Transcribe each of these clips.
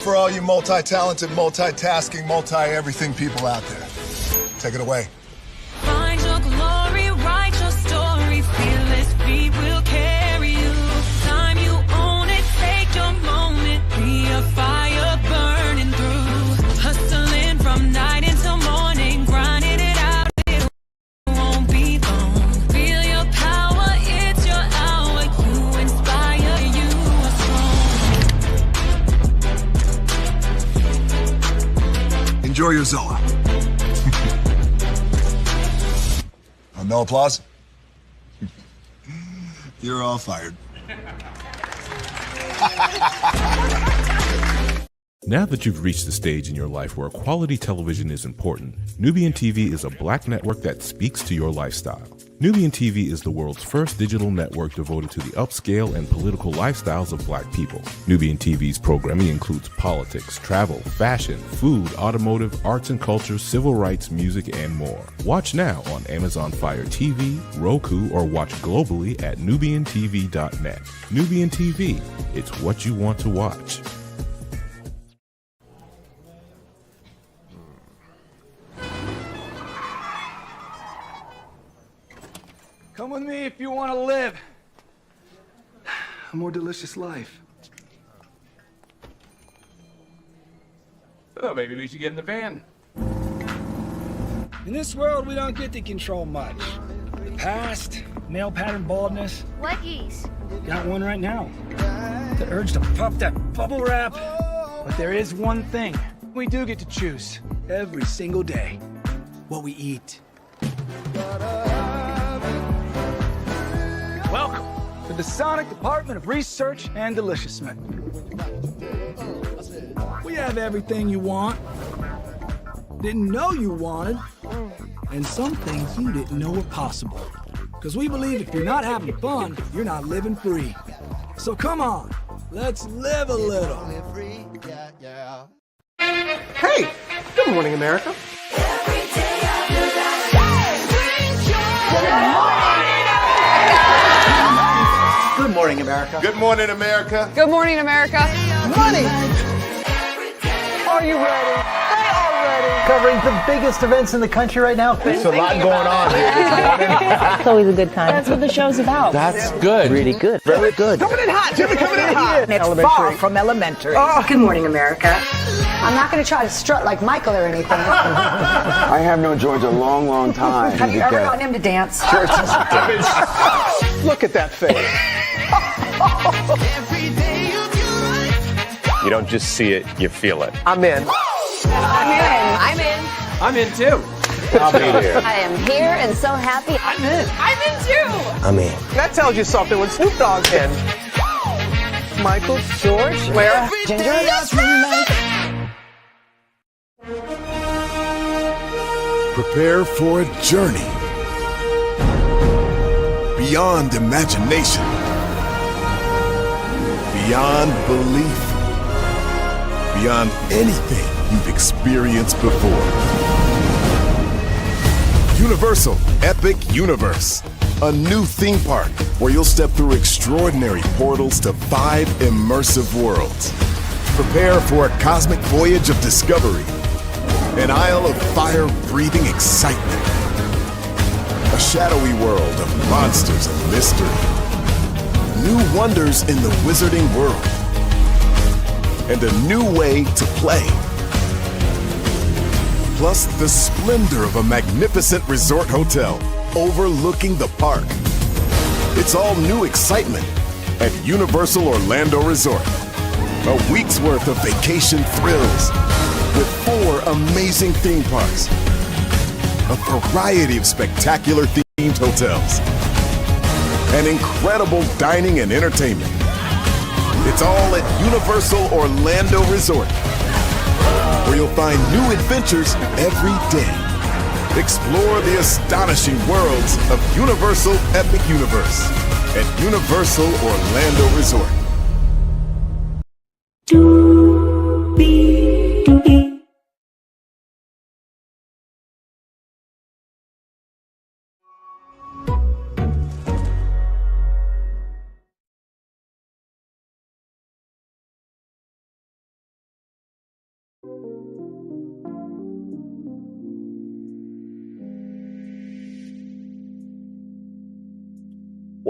For all you multi-talented, multitasking, multi-everything people out there. Take it away. Find your glory, write your story, fearless feet will carry you. Time you own it, take your moment, be a fire burning through. Hustling from night until morning, grinding it out, it won't be long. Feel your power, it's your hour, you inspire, you are strong. Enjoy your Zoa. No applause? You're all fired. Now that you've reached the stage in your life where quality television is important, Nubian TV is a black network that speaks to your lifestyle. Nubian TV is the world's first digital network devoted to the upscale and political lifestyles of black people. Nubian TV's programming includes politics, travel, fashion, food, automotive, arts and culture, civil rights, music, and more. Watch now on Amazon Fire TV, Roku, or watch globally at nubiantv.net. Nubian TV, it's what you want to watch. Come with me if you want to live a more delicious life. Oh, maybe we should get in the van. In this world, we don't get to control much. The past, male pattern baldness. Leggies. Got one right now. The urge to puff that bubble wrap. But there is one thing we do get to choose every single day: what we eat. Welcome to the Sonic Department of Research and Deliciousment. We have everything you want, didn't know you wanted, and some things you didn't know were possible. Because we believe if you're not having fun, you're not living free. So come on, let's live a little. Hey, good morning, America. Good morning, America. Good morning, America. Good morning, America. Money! Are you ready? They are ready. Covering the biggest events in the country right now. There's a lot going on here. It's always a good time. That's what the show's about. That's good. Really good. Very good. Coming in hot, Jimmy, coming in hot. It's far from elementary. Good morning, America. I'm not going to try to strut like Michael or anything. I have known George a long, long time. Have you ever gotten him to dance? Look at that face. You don't just see it, you feel it. I'm in. I'm in. I'm in too. I'll be there. I am here and so happy. I'm in. I'm in too. I'm in. That tells you something when Snoop Dogg's in. Michael, George, where? Ginger. Prepare for a journey beyond imagination, beyond belief, beyond anything you've experienced before. Universal Epic Universe, a new theme park where you'll step through extraordinary portals to 5 immersive worlds. Prepare for a cosmic voyage of discovery, an isle of fire-breathing excitement, a shadowy world of monsters and mystery, new wonders in the wizarding world, and a new way to play. Plus the splendor of a magnificent resort hotel overlooking the park. It's all new excitement at Universal Orlando Resort. A week's worth of vacation thrills with 4 amazing theme parks, a variety of spectacular themed hotels, and incredible dining and entertainment. It's all at Universal Orlando Resort, where you'll find new adventures every day. Explore the astonishing worlds of Universal Epic Universe at Universal Orlando Resort.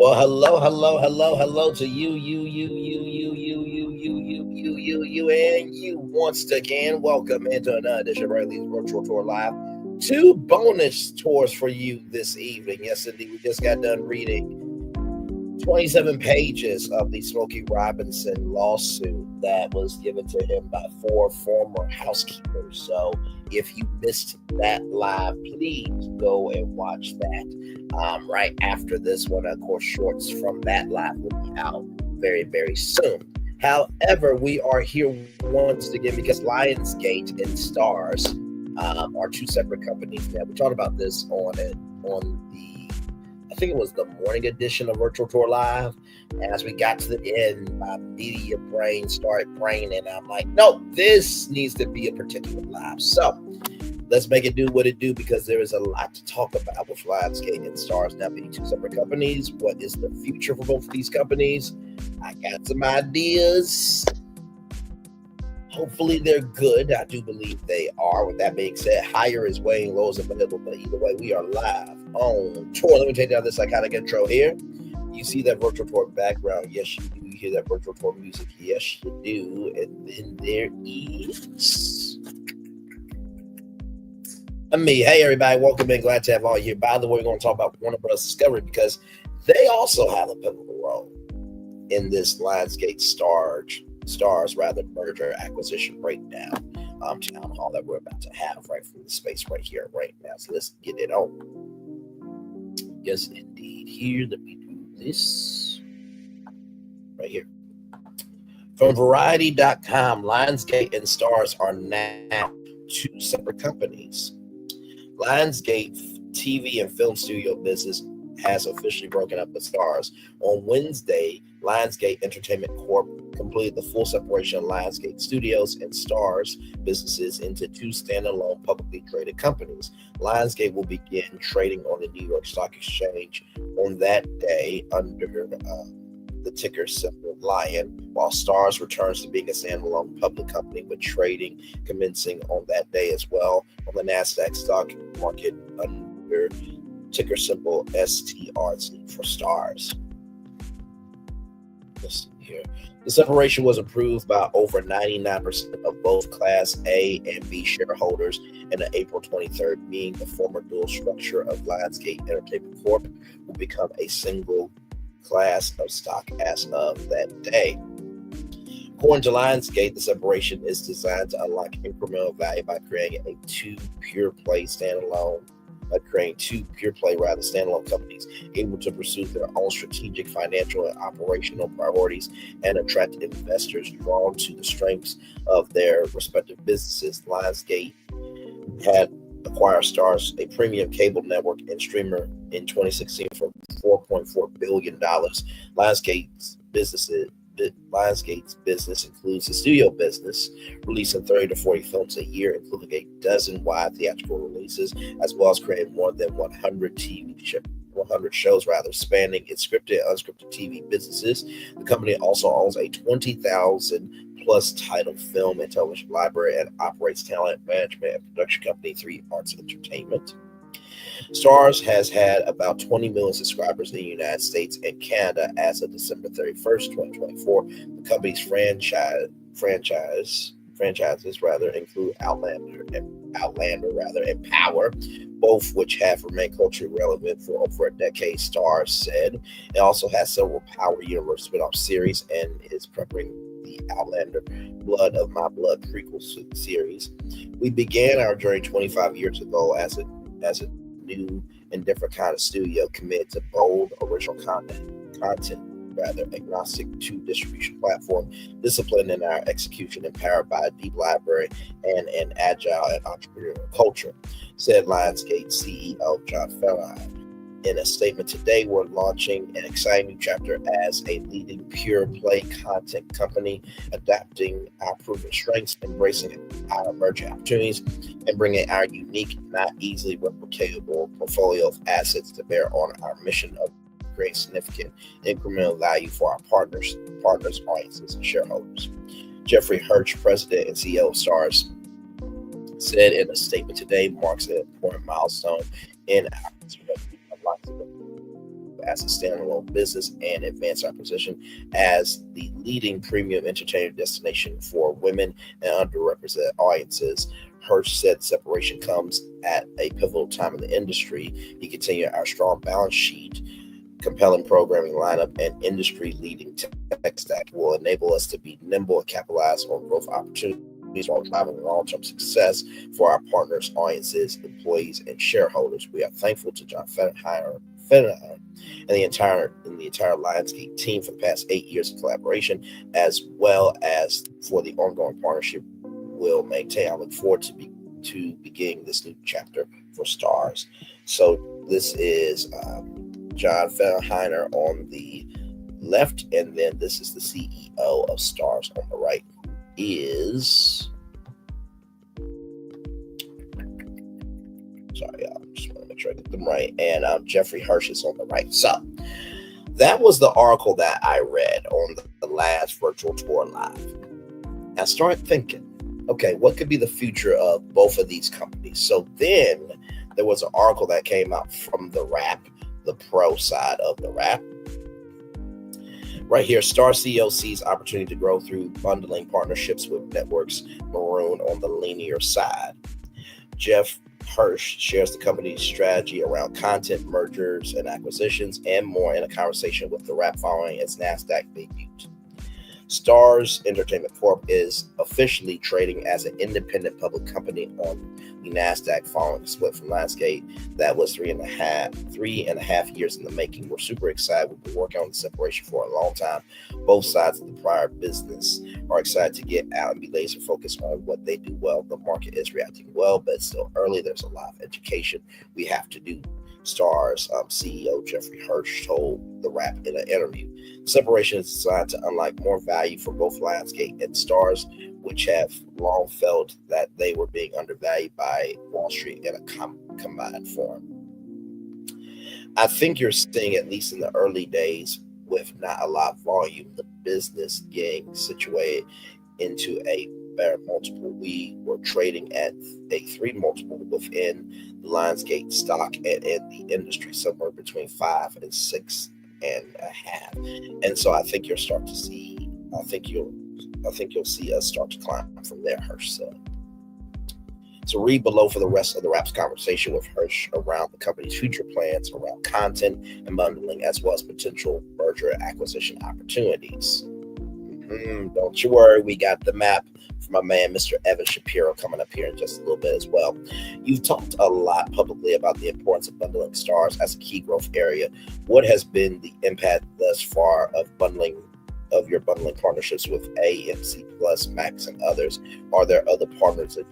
Well, hello to you, and you once again. Welcome into another edition of Braylon Lee's Virtual Tour Live. 2 bonus tours for you this evening. Yes, indeed. We just got done reading 27 pages of the Smokey Robinson lawsuit that was given to him by 4 former housekeepers. So if you missed that live, please go and watch that right after this one. Of course, shorts from that live will be out very, very soon. However, we are here once again because Lionsgate and Starz are 2 separate companies now. We talked about this on the I think it was the morning edition of Virtual Tour Live. And as we got to the end, my media brain started braining. I'm like, no, this needs to be a particular live. So let's make it do what it do, because there is a lot to talk about with Lionsgate and Starz now being 2 separate companies. What is the future for both of these companies? I got some ideas. Hopefully they're good. I do believe they are. With that being said, higher is weighing, low is in the middle. But either way, we are live on tour. Let me take down this iconic intro here. You see that virtual tour background? Yes, you do. You hear that virtual tour music? Yes, you do. And then there is me. Hey, everybody. Welcome in. Glad to have all you here. By the way, we're going to talk about Warner Bros. Discovery, because they also have a pivotal role in this Lionsgate Starz merger acquisition breakdown Townhall that we're about to have right from the space right here right now. So let's get it on. Yes, indeed. Here, let me do this right here. From Variety.com, Lionsgate and Starz are now 2 separate companies. Lionsgate TV and film studio business has officially broken up with Starz. On Wednesday, Lionsgate Entertainment Corp completed the full separation of Lionsgate Studios and Starz businesses into 2 standalone publicly traded companies. Lionsgate will begin trading on the New York Stock Exchange on that day under the ticker symbol Lion, while Starz returns to being a standalone public company with trading commencing on that day as well on the NASDAQ stock market under ticker symbol STRZ for Starz. Let's see here. The separation was approved by over 99% of both Class A and B shareholders in an April 23rd meeting. The former dual structure of Lionsgate Entertainment Corp will become a single class of stock as of that day. According to Lionsgate, the separation is designed to unlock incremental value by creating 2 pure play standalone companies able to pursue their own strategic, financial, and operational priorities and attract investors drawn to the strengths of their respective businesses. Lionsgate had acquired Starz, a premium cable network and streamer, in 2016 for $4.4 billion. Lionsgate's business includes the studio business, releasing 30 to 40 films a year, including a dozen wide theatrical releases, as well as creating more than 100 shows, spanning its scripted and unscripted TV businesses. The company also owns a 20,000 plus title film and television library and operates talent management and production company 3 Arts Entertainment. Starz has had about 20 million subscribers in the United States and Canada as of December 31st, 2024. The company's franchises include Outlander and Power, both which have remained culturally relevant for over a decade, Starz said. It also has several Power Universe spin-off series and is preparing the Outlander Blood of My Blood prequel series. We began our journey 25 years ago as a new and different kind of studio committed to bold, original content, agnostic to distribution platform, disciplined in our execution, empowered by a deep library and an agile and entrepreneurial culture, said Lionsgate CEO John Feldheim. In a statement today, we're launching an exciting new chapter as a leading pure play content company, adapting our proven strengths, embracing our emerging opportunities, and bringing our unique, not easily replicatable portfolio of assets to bear on our mission of creating significant incremental value for our partners, audiences, and shareholders. Jeffrey Hirsch, president and CEO of Starz, said in a statement today marks an important milestone in our as a standalone business and advance our position as the leading premium entertainment destination for women and underrepresented audiences. Hirsch said separation comes at a pivotal time in the industry. He continued, our strong balance sheet, compelling programming lineup, and industry-leading tech stack will enable us to be nimble and capitalize on growth opportunities while driving long-term success for our partners, audiences, employees, and shareholders. We are thankful to John Fenneheim and the entire Lionsgate team for the past 8 years of collaboration, as well as for the ongoing partnership we'll maintain. I look forward to beginning this new chapter for Starz. So this is John Fenneheim on the left, and then this is the CEO of Starz on the right. Sorry, I just want to make sure I get them right. And Jeffrey Hirsch is on the right. So that was the article that I read on the last virtual tour live. I started thinking, okay, what could be the future of both of these companies? So then there was an article that came out from the Wrap, the pro side of the Wrap. Right here, Starz CEO sees opportunity to grow through bundling partnerships with networks, Maroon on the linear side. Jeff Hirsch shares the company's strategy around content, mergers, and acquisitions, and more in a conversation with the Wrap following its NASDAQ debut. Starz Entertainment Corp is officially trading as an independent public company on the NASDAQ following the split from Lionsgate. That was three and a half years in the making. We're super excited. We've been working on the separation for a long time. Both sides of the prior business are excited to get out and be laser focused on what they do well. The market is reacting well, but it's still early. There's a lot of education we have to do. Starz CEO Jeffrey Hirsch told the Wrap in an interview. Separation is designed to unlock more value for both Lionsgate and Starz, which have long felt that they were being undervalued by Wall Street in a combined form. I think you're seeing, at least in the early days, with not a lot of volume, the business getting situated into a better multiple. We were trading at a 3 multiple within the Lionsgate stock and in the industry, somewhere between 5 and 6.5. And so I think you'll start to see. I think you'll see us start to climb from there, Hirsch said. So read below for the rest of the Wrap's conversation with Hirsch around the company's future plans around content and bundling, as well as potential merger and acquisition opportunities. Don't you worry, we got the map from my man, Mr. Evan Shapiro, coming up here in just a little bit as well. You've talked a lot publicly about the importance of bundling Starz as a key growth area. What has been the impact thus far of your bundling partnerships with AMC Plus, Max, and others? Are there other partners that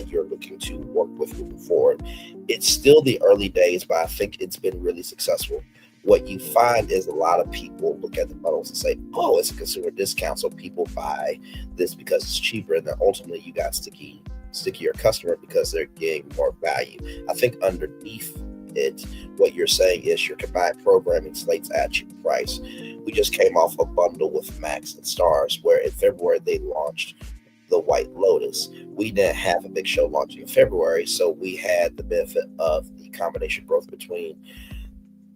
you're looking to work with moving forward? It's still the early days, but I think it's been really successful. What you find is a lot of people look at the bundles and say, oh, it's a consumer discount, so people buy this because it's cheaper, and then ultimately you got stickier customer because they're getting more value. I think underneath it, what you're saying is your combined programming slates at a cheaper price. We just came off a bundle with Max and Starz, where in February they launched The White Lotus. We didn't have a big show launching in February, so we had the benefit of the combination growth between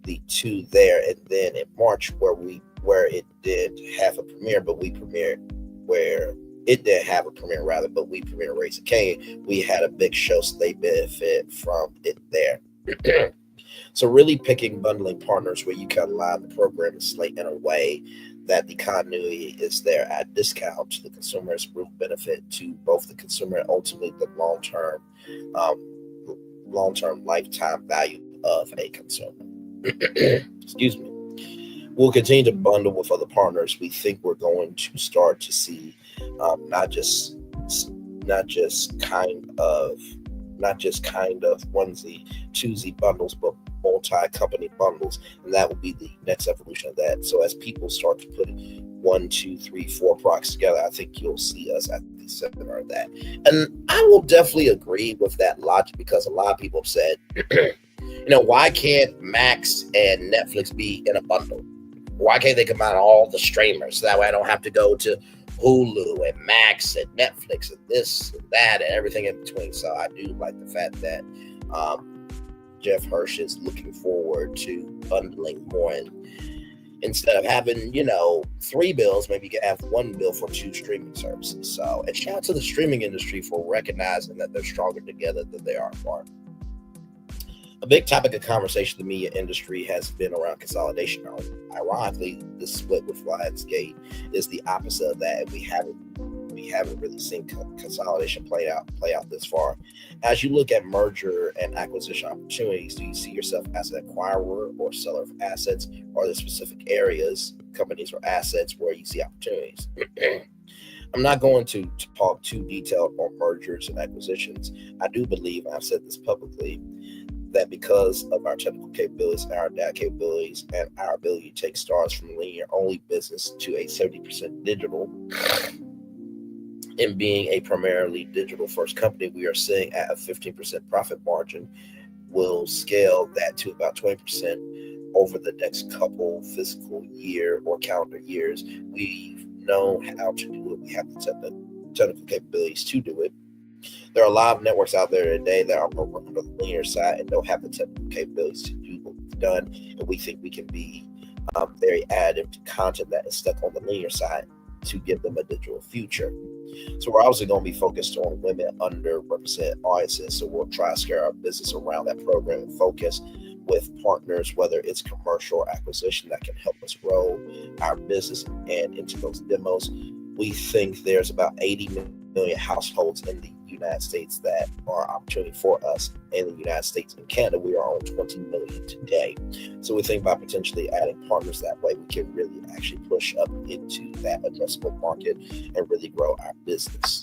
the two there, and then in March where it did have a premiere, but we premiered Raising Cain. We had a big show, so they benefit from it there. So really picking bundling partners where you can align the programming slate in a way that the continuity is there at discount to the consumer's real benefit to both the consumer and ultimately the long-term lifetime value of a consumer. Excuse me. We'll continue to bundle with other partners. We think we're going to start to see not just kind of onesie, twosie bundles, but multi-company bundles, and that will be the next evolution of that. So as people start to put 1, 2, 3, 4 products together, I think you'll see us at the center of that. And I will definitely agree with that logic, because a lot of people have said, why can't Max and Netflix be in a bundle? Why can't they combine all the streamers? So that way I don't have to go to Hulu and Max and Netflix and this and that and everything in between. So I do like the fact that Jeff Hirsch is looking forward to bundling more, and instead of having 3 bills, maybe you can have 1 bill for 2 streaming services. So, and shout out to the streaming industry for recognizing that they're stronger together than they are apart. A big topic of conversation in the media industry has been around consolidation. Ironically, the split with Lionsgate is the opposite of that, and we haven't really seen consolidation play out this far. As you look at merger and acquisition opportunities, do you see yourself as an acquirer or seller of assets? Or are there specific areas, companies, or assets where you see opportunities? I'm not going to talk too detailed on mergers and acquisitions. I do believe, and I've said this publicly, that because of our technical capabilities and our data capabilities and our ability to take Starz from linear-only business to a 70% digital, and being a primarily digital-first company, we are sitting at a 15% profit margin. We'll scale that to about 20% over the next couple fiscal year or calendar years. We've known how to do it. We have the technical capabilities to do it. There are a lot of networks out there today that are more on the linear side and don't have the technical capabilities to do what we've done. And we think we can be very additive to content that is stuck on the linear side to give them a digital future. So we're obviously going to be focused on women underrepresented audiences. So we'll try to scale our business around that program and focus with partners, whether it's commercial or acquisition, that can help us grow our business and into those demos. We think there's about 80 million households in the United States that are an opportunity for us. In the United States and Canada, we are on 20 million today. So we think about potentially adding partners that way. We can really actually push up into that addressable market and really grow our business.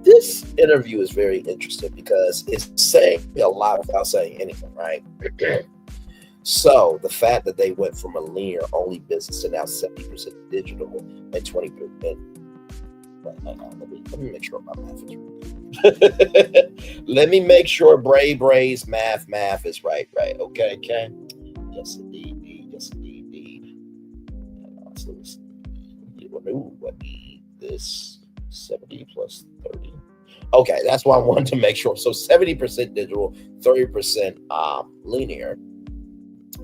This interview is very interesting because it's saying a lot without saying anything, right? So the fact that they went from a linear-only business to now 70% digital and 20%. Let me make sure my math is right. Let me make sure Bray's math is right. Okay. Yes, indeed. So what need this 70 plus 30. Okay, that's why I wanted to make sure. So 70% digital, 30% linear.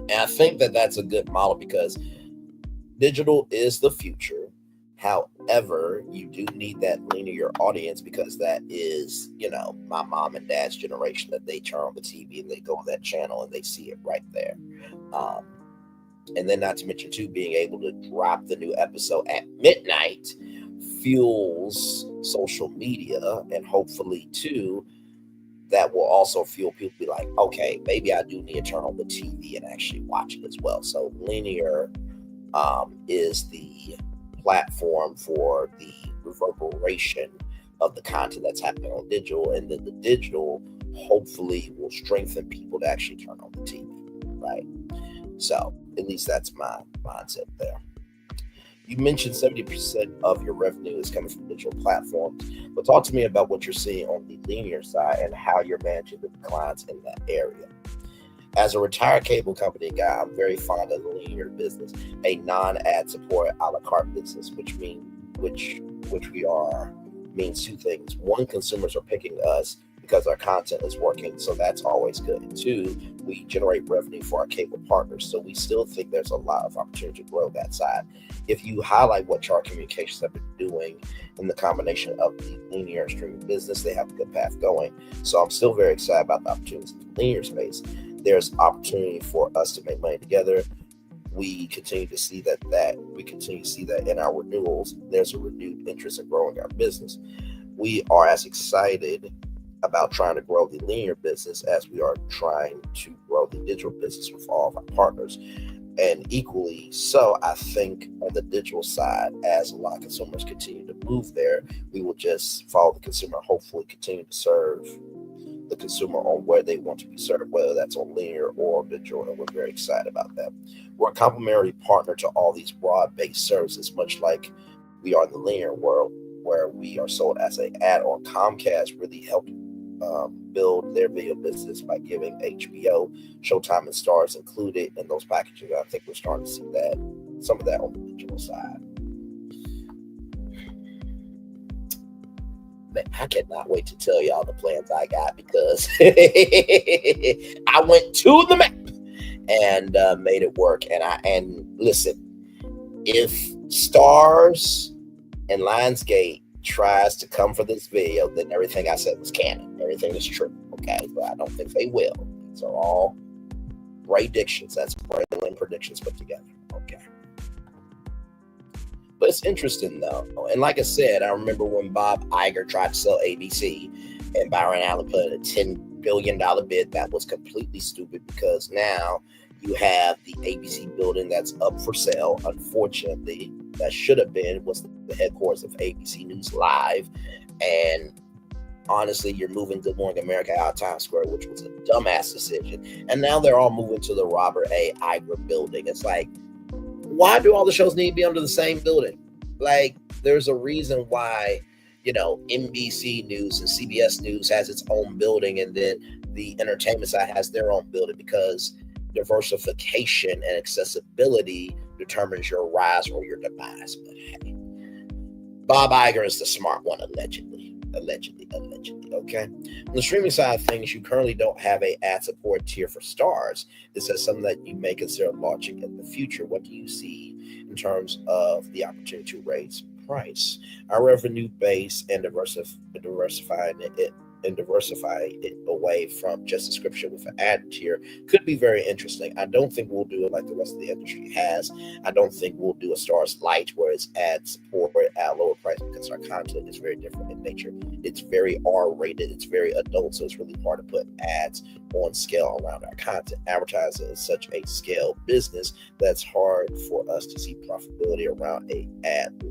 And I think that that's a good model because digital is the future. However, you do need that linear audience because that is, my mom and dad's generation, that they turn on the TV and they go on that channel and they see it right there. And then not to mention too, being able to drop the new episode at midnight fuels social media, and hopefully too, that will also fuel people to be like, okay, maybe I do need to turn on the TV and actually watch it as well. So linear is the platform for the reverberation of the content that's happening on digital, and then the digital hopefully will strengthen people to actually turn on the TV, right? So at least that's my mindset there. You mentioned 70% of your revenue is coming from digital platforms, but talk to me about what you're seeing on the linear side and how you're managing the declines in that area. As a retired cable company guy, I'm very fond of the linear business, a non-ad supported a la carte business, which we are, means two things. One, consumers are picking us because our content is working, so that's always good. And two, we generate revenue for our cable partners, so we still think there's a lot of opportunity to grow that side. If you highlight what Chart Communications have been doing in the combination of the linear and streaming business, they have a good path going. So I'm still very excited about the opportunities in the linear space. There's opportunity for us to make money together. We continue to see that in our renewals. There's a renewed interest in growing our business. We are as excited about trying to grow the linear business as we are trying to grow the digital business with all of our partners. And equally so, I think on the digital side, as a lot of consumers continue to move there, we will just follow the consumer, hopefully continue to serve the consumer on where they want to be served, whether that's on linear or digital, and we're very excited about that. We're a complementary partner to all these broad-based services, much like we are in the linear world, where we are sold as an add-on. Comcast really helped build their video business by giving HBO, Showtime, and Starz included in those packages. I think we're starting to see some of that on the digital side. I cannot wait to tell y'all the plans I got, because I went to the map and made it work. And listen, if Starz and Lionsgate tries to come for this video, then everything I said was canon. Everything is true. Okay, but I don't think they will. These are all predictions. That's Braylon predictions put together. Okay. But it's interesting though. And like I said, I remember when Bob Iger tried to sell ABC and Byron Allen put in a $10 billion bid. That was completely stupid, because now you have the ABC building that's up for sale. Unfortunately, that should have been was the headquarters of ABC News Live. And honestly, you're moving Good Morning America out of Times Square, which was a dumbass decision. And now they're all moving to the Robert A. Iger building. It's like, why do all the shows need to be under the same building? Like, there's a reason why, you know, NBC News and CBS News has its own building, and then the entertainment side has their own building, because diversification and accessibility determines your rise or your demise. But hey, Bob Iger is the smart one, allegedly. Okay. On the streaming side of things, you currently don't have a ad support tier for Starz. This is something that you may consider launching in the future. What do you see in terms of the opportunity to raise price? Our revenue base and diversify it away from just subscription with an ad tier could be very interesting. I don't think we'll do it like the rest of the industry has. I don't think we'll do a Starz Lite where it's ad support at a lower price, because our content is very different in nature. It's very R-rated. It's very adult, so it's really hard to put ads on scale around our content. Advertising is such a scale business that's hard for us to see profitability around a ad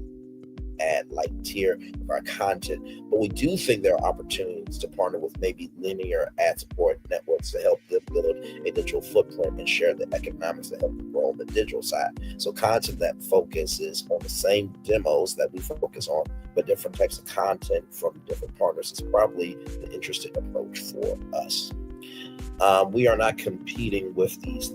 like tier of our content. But we do think there are opportunities to partner with maybe linear ad support networks to help them build a digital footprint and share the economics that help them grow on the digital side. So content that focuses on the same demos that we focus on, but different types of content from different partners is probably the interesting approach for us. We are not competing with these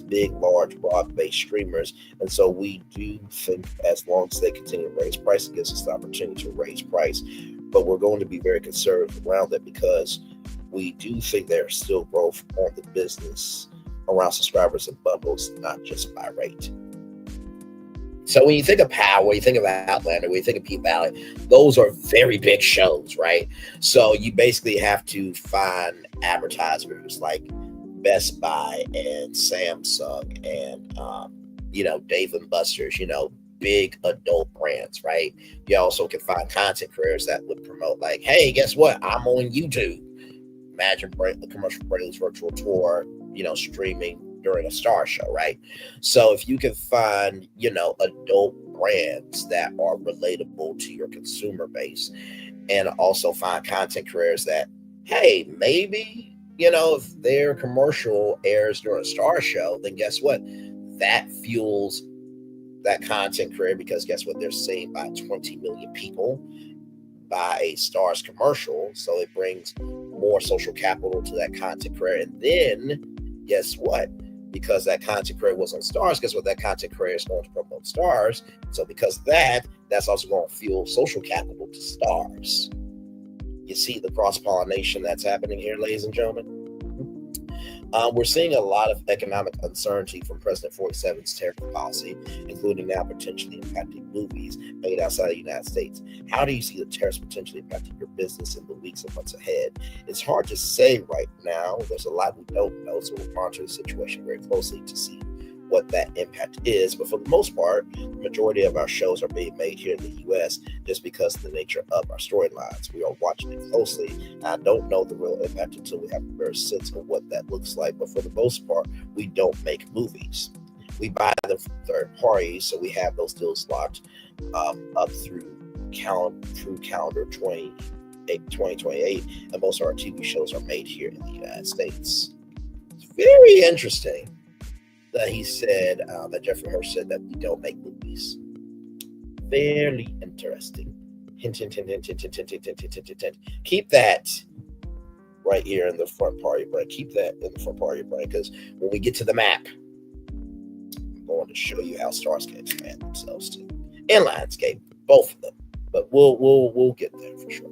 big, large, broad-based streamers, and so we do think as long as they continue to raise price, it gives us the opportunity to raise price. But we're going to be very conservative around that, because we do think there's still growth on the business around subscribers and bundles, not just by rate. So when you think of Power, you think of Outlander, when you think of P-Valley, those are very big shows, right? So you basically have to find advertisers like Best Buy and Samsung and, Dave & Buster's, big adult brands, right? You also can find content creators that would promote like, hey, guess what? I'm on YouTube. Imagine the commercial Braylon's virtual tour, streaming during a Starz show, right? So if you can find, adult brands that are relatable to your consumer base, and also find content creators that, hey, maybe, if their commercial airs during a Starz show, then guess what? That fuels that content creator, because guess what? They're seen by 20 million people by a Starz commercial. So it brings more social capital to that content creator. And then guess what? Because that content creator was on Starz, guess what? That content creator is going to promote Starz. So because of that, that's also going to fuel social capital to Starz. You see the cross-pollination that's happening here, ladies and gentlemen? We're seeing a lot of economic uncertainty from President 47's tariff policy, including now potentially impacting movies made outside the United States. How do you see the tariffs potentially impacting your business in the weeks and months ahead? It's hard to say right now. There's a lot we don't know, so we'll monitor the situation very closely to see what that impact is. But for the most part, the majority of our shows are being made here in the U.S. just because of the nature of our storylines. We are watching it closely. I don't know the real impact until we have a better sense of what that looks like. But for the most part, we don't make movies. We buy them from third parties, so we have those deals locked up through calendar 2028, and most of our TV shows are made here in the United States. It's very interesting that he said, that Jeffrey Hirsch said that we don't make movies. Fairly interesting. Hint, hint, hint, hint, hint, hint, hint, hint, hint, hint, hint, hint. Keep that right here in the front part of your brain. Keep that in the front part of your brain, because when we get to the map, I'm going to show you how Starz can expand themselves too. And Lionsgate, both of them. But we'll get there for sure.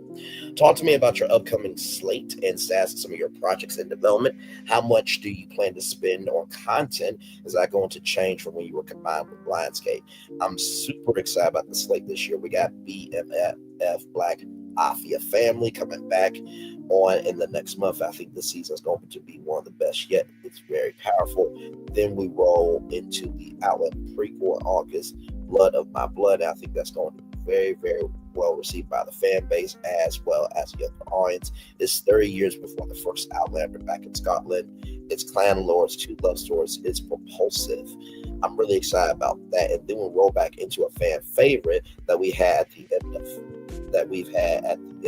Talk to me about your upcoming slate and stats of some of your projects in development. How much do you plan to spend on content? Is that going to change from when you were combined with Lionsgate? I'm super excited about the slate this year. We got BMF Black Afia Family coming back on in the next month. I think this season is going to be one of the best yet. It's very powerful. Then we roll into the Outlet prequel in August, Blood of My Blood. I think that's going to be very, very well received by the fan base as well as the other audience. It's 30 years before the first Outlander back in Scotland. It's Clan Lords, 2 love stories. It's propulsive. I'm really excited about that. And then we'll roll back into a fan favorite that we had at the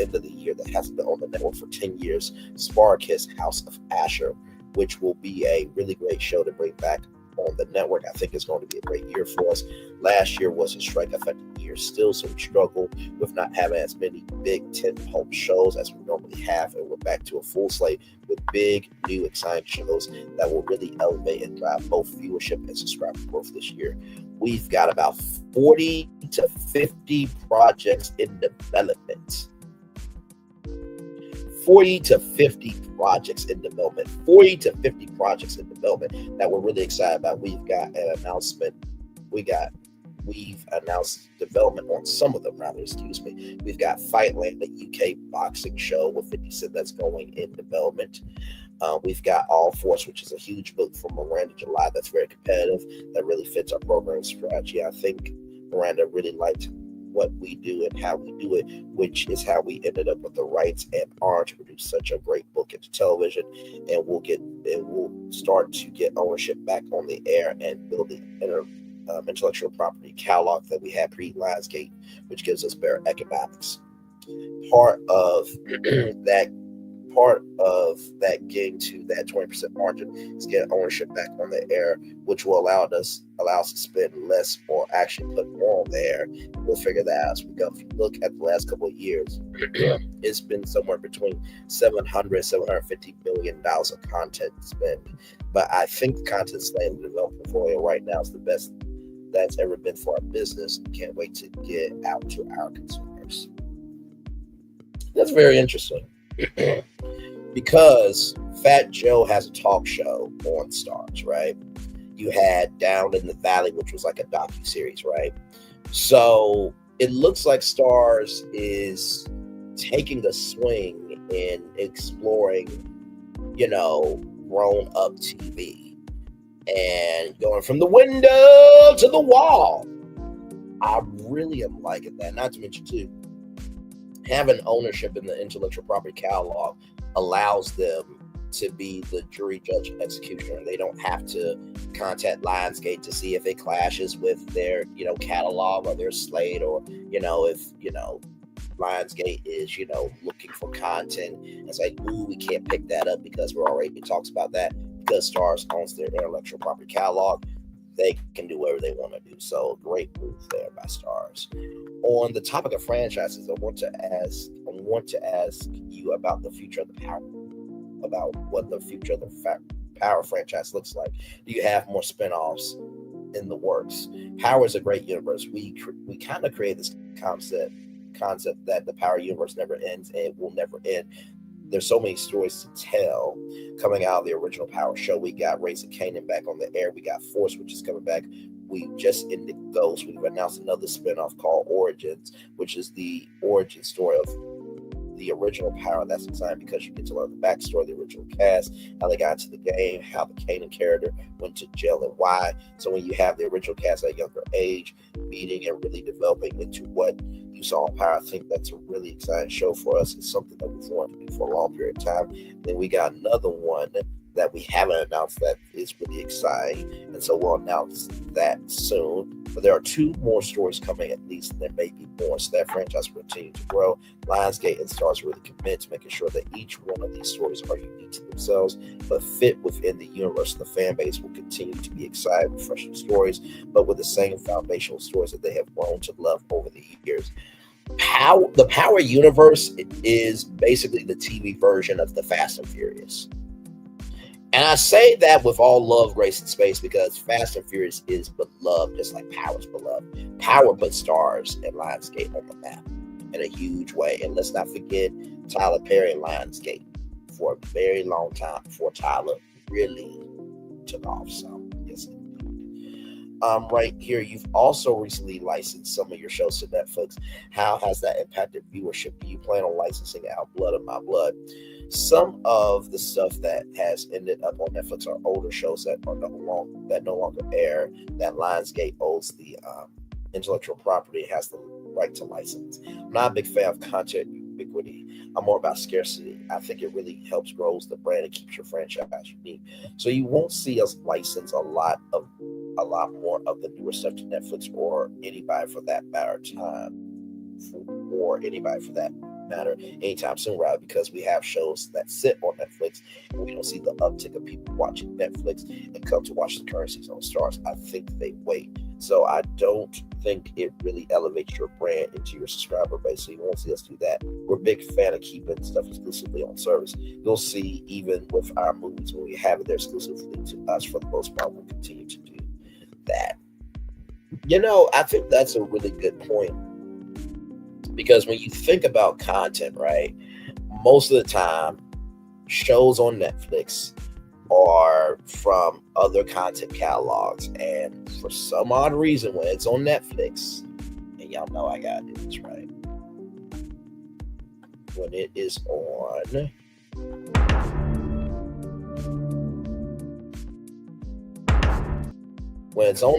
end of the year that hasn't been on the network for 10 years, Spartacus House of Asher, which will be a really great show to bring back on the network. I think it's going to be a great year for us. Last year was a strike-affected year still, so we struggle with not having as many big tent-pole shows as we normally have, and we're back to a full slate with big, new, exciting shows that will really elevate and drive both viewership and subscriber growth this year. We've got about 40 to 50 projects in development. 40 to 50 projects in development. 40 to 50 projects in development that we're really excited about. We've got an announcement. We've announced development on some of them, We've got Fightland, the UK boxing show with 50 Cent that's going in development. We've got All Force, which is a huge book from Miranda July that's very competitive, that really fits our program strategy. I think Miranda really liked what we do and how we do it, which is how we ended up with the rights and honor to produce such a great book into television. And we'll start to get ownership back on the air and build the intellectual property catalog that we had pre-Lionsgate, which gives us better economics. Part of that getting to that 20% margin is getting ownership back on the air, which will allow us to spend less or actually put more on the air. We'll figure that out as we go. If you look at the last couple of years, it's been somewhere between $750 million of content spent. But I think the content slate in the development portfolio right now is the best that's ever been for our business. Can't wait to get out to our consumers. That's very interesting. Because Fat Joe has a talk show on Starz, right? You had Down in the Valley, which was like a docuseries, right? So it looks like Starz is taking a swing in exploring, grown-up TV and going from the window to the wall. I really am liking that. Not to mention, too, having ownership in the intellectual property catalog allows them to be the jury, judge, and executioner. They don't have to contact Lionsgate to see if it clashes with their, catalog or their slate, or, if, Lionsgate is, looking for content. It's like, ooh, we can't pick that up because we're already talks about that. Because Starz owns their intellectual property catalog, they can do whatever they want to do. So great move there by Starz. On the topic of franchises, I want to ask you about the future of the Power, about what the future of the Power franchise looks like. Do you have more spinoffs in the works? Power is a great universe. We kind of create this concept that the Power universe never ends and it will never end. There's so many stories to tell coming out of the original Power show. We got Raising Kanan back on the air. We got Force, which is coming back. We just ended Ghost. We've announced another spinoff called Origins, which is the origin story of the original Power. That's exciting because you get to learn the backstory of the original cast, how they got into the game, how the Kanan character went to jail and why. So when you have the original cast at a younger age, meeting and really developing into what you saw on Power, I think that's a really exciting show for us. It's something that we've wanted to do for a long period of time. Then we got another one that we haven't announced that is really exciting, and so we'll announce that soon. But there are 2 more stories coming at least, and there may be more, so that franchise will continue to grow. Lionsgate and Starz really commit to making sure that each one of these stories are unique to themselves, but fit within the universe. The fan base will continue to be excited with fresh new stories, but with the same foundational stories that they have grown to love over the years. The Power universe is basically the TV version of the Fast and Furious. And I say that with all love, grace, and space, because Fast and Furious is beloved, just like Power's beloved. Power put Starz and Lionsgate on the map. in a huge way. And let's not forget Tyler Perry and Lionsgate for a very long time before Tyler really took off. So yes. Right here, you've also recently licensed some of your shows to Netflix. How has that impacted viewership? Do you plan on licensing out Blood of My Blood? Some of the stuff that has ended up on Netflix are older shows that are no longer air, that Lionsgate owns the intellectual property, has the right to license. I'm not a big fan of content ubiquity. I'm more about scarcity. I think it really helps grow the brand and keeps your franchise unique. So you won't see us license a lot more of the newer stuff to Netflix or anybody for that matter anytime soon, right? Because we have shows that sit on Netflix and we don't see the uptick of people watching Netflix and come to watch the current season on Starz. I think they wait. So I don't think it really elevates your brand into your subscriber base. So you won't see us do that. We're a big fan of keeping stuff exclusively on service. You'll see even with our movies, when we have it there exclusively to us, for the most part, we'll continue to do that. I think that's a really good point. Because when you think about content, right, most of the time, shows on Netflix are from other content catalogs. And for some odd reason, when it's on Netflix, and y'all know I gotta do this, right? When it is on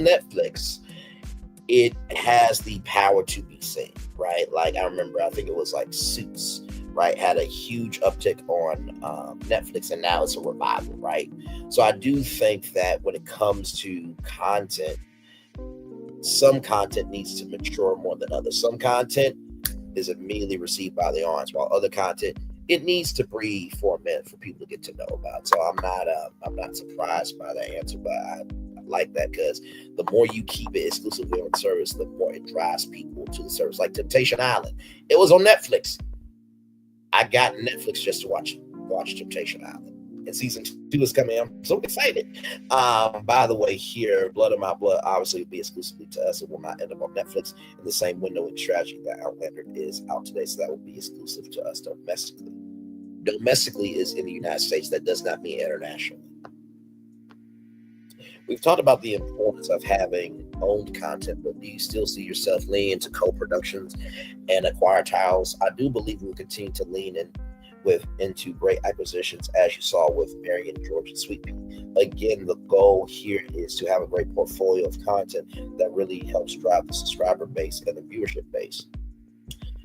Netflix, it has the power to be seen, right? Like I remember, I think it was like Suits, right? Had a huge uptick on Netflix, and now it's a revival, right? So I do think that when it comes to content, some content needs to mature more than others. Some content is immediately received by the audience, while other content, it needs to breathe for a minute for people to get to know about. So I'm not surprised by that answer, but I like that, because the more you keep it exclusively on service, the more it drives people to the service. Like Temptation Island, it was on Netflix. I got Netflix just to watch Temptation Island, and season 2 is coming. I'm so excited. By the way, here, Blood of My Blood obviously will be exclusively to us. It will not end up on Netflix in the same windowing strategy that Outlander is out today. So that will be exclusive to us domestically. Domestically is in the United States. That does not mean internationally. We've talked about the importance of having owned content, but do you still see yourself leaning into co-productions and acquired titles? I do believe we'll continue to lean into great acquisitions, as you saw with Marion, George, and Sweet Pea. Again, the goal here is to have a great portfolio of content that really helps drive the subscriber base and the viewership base.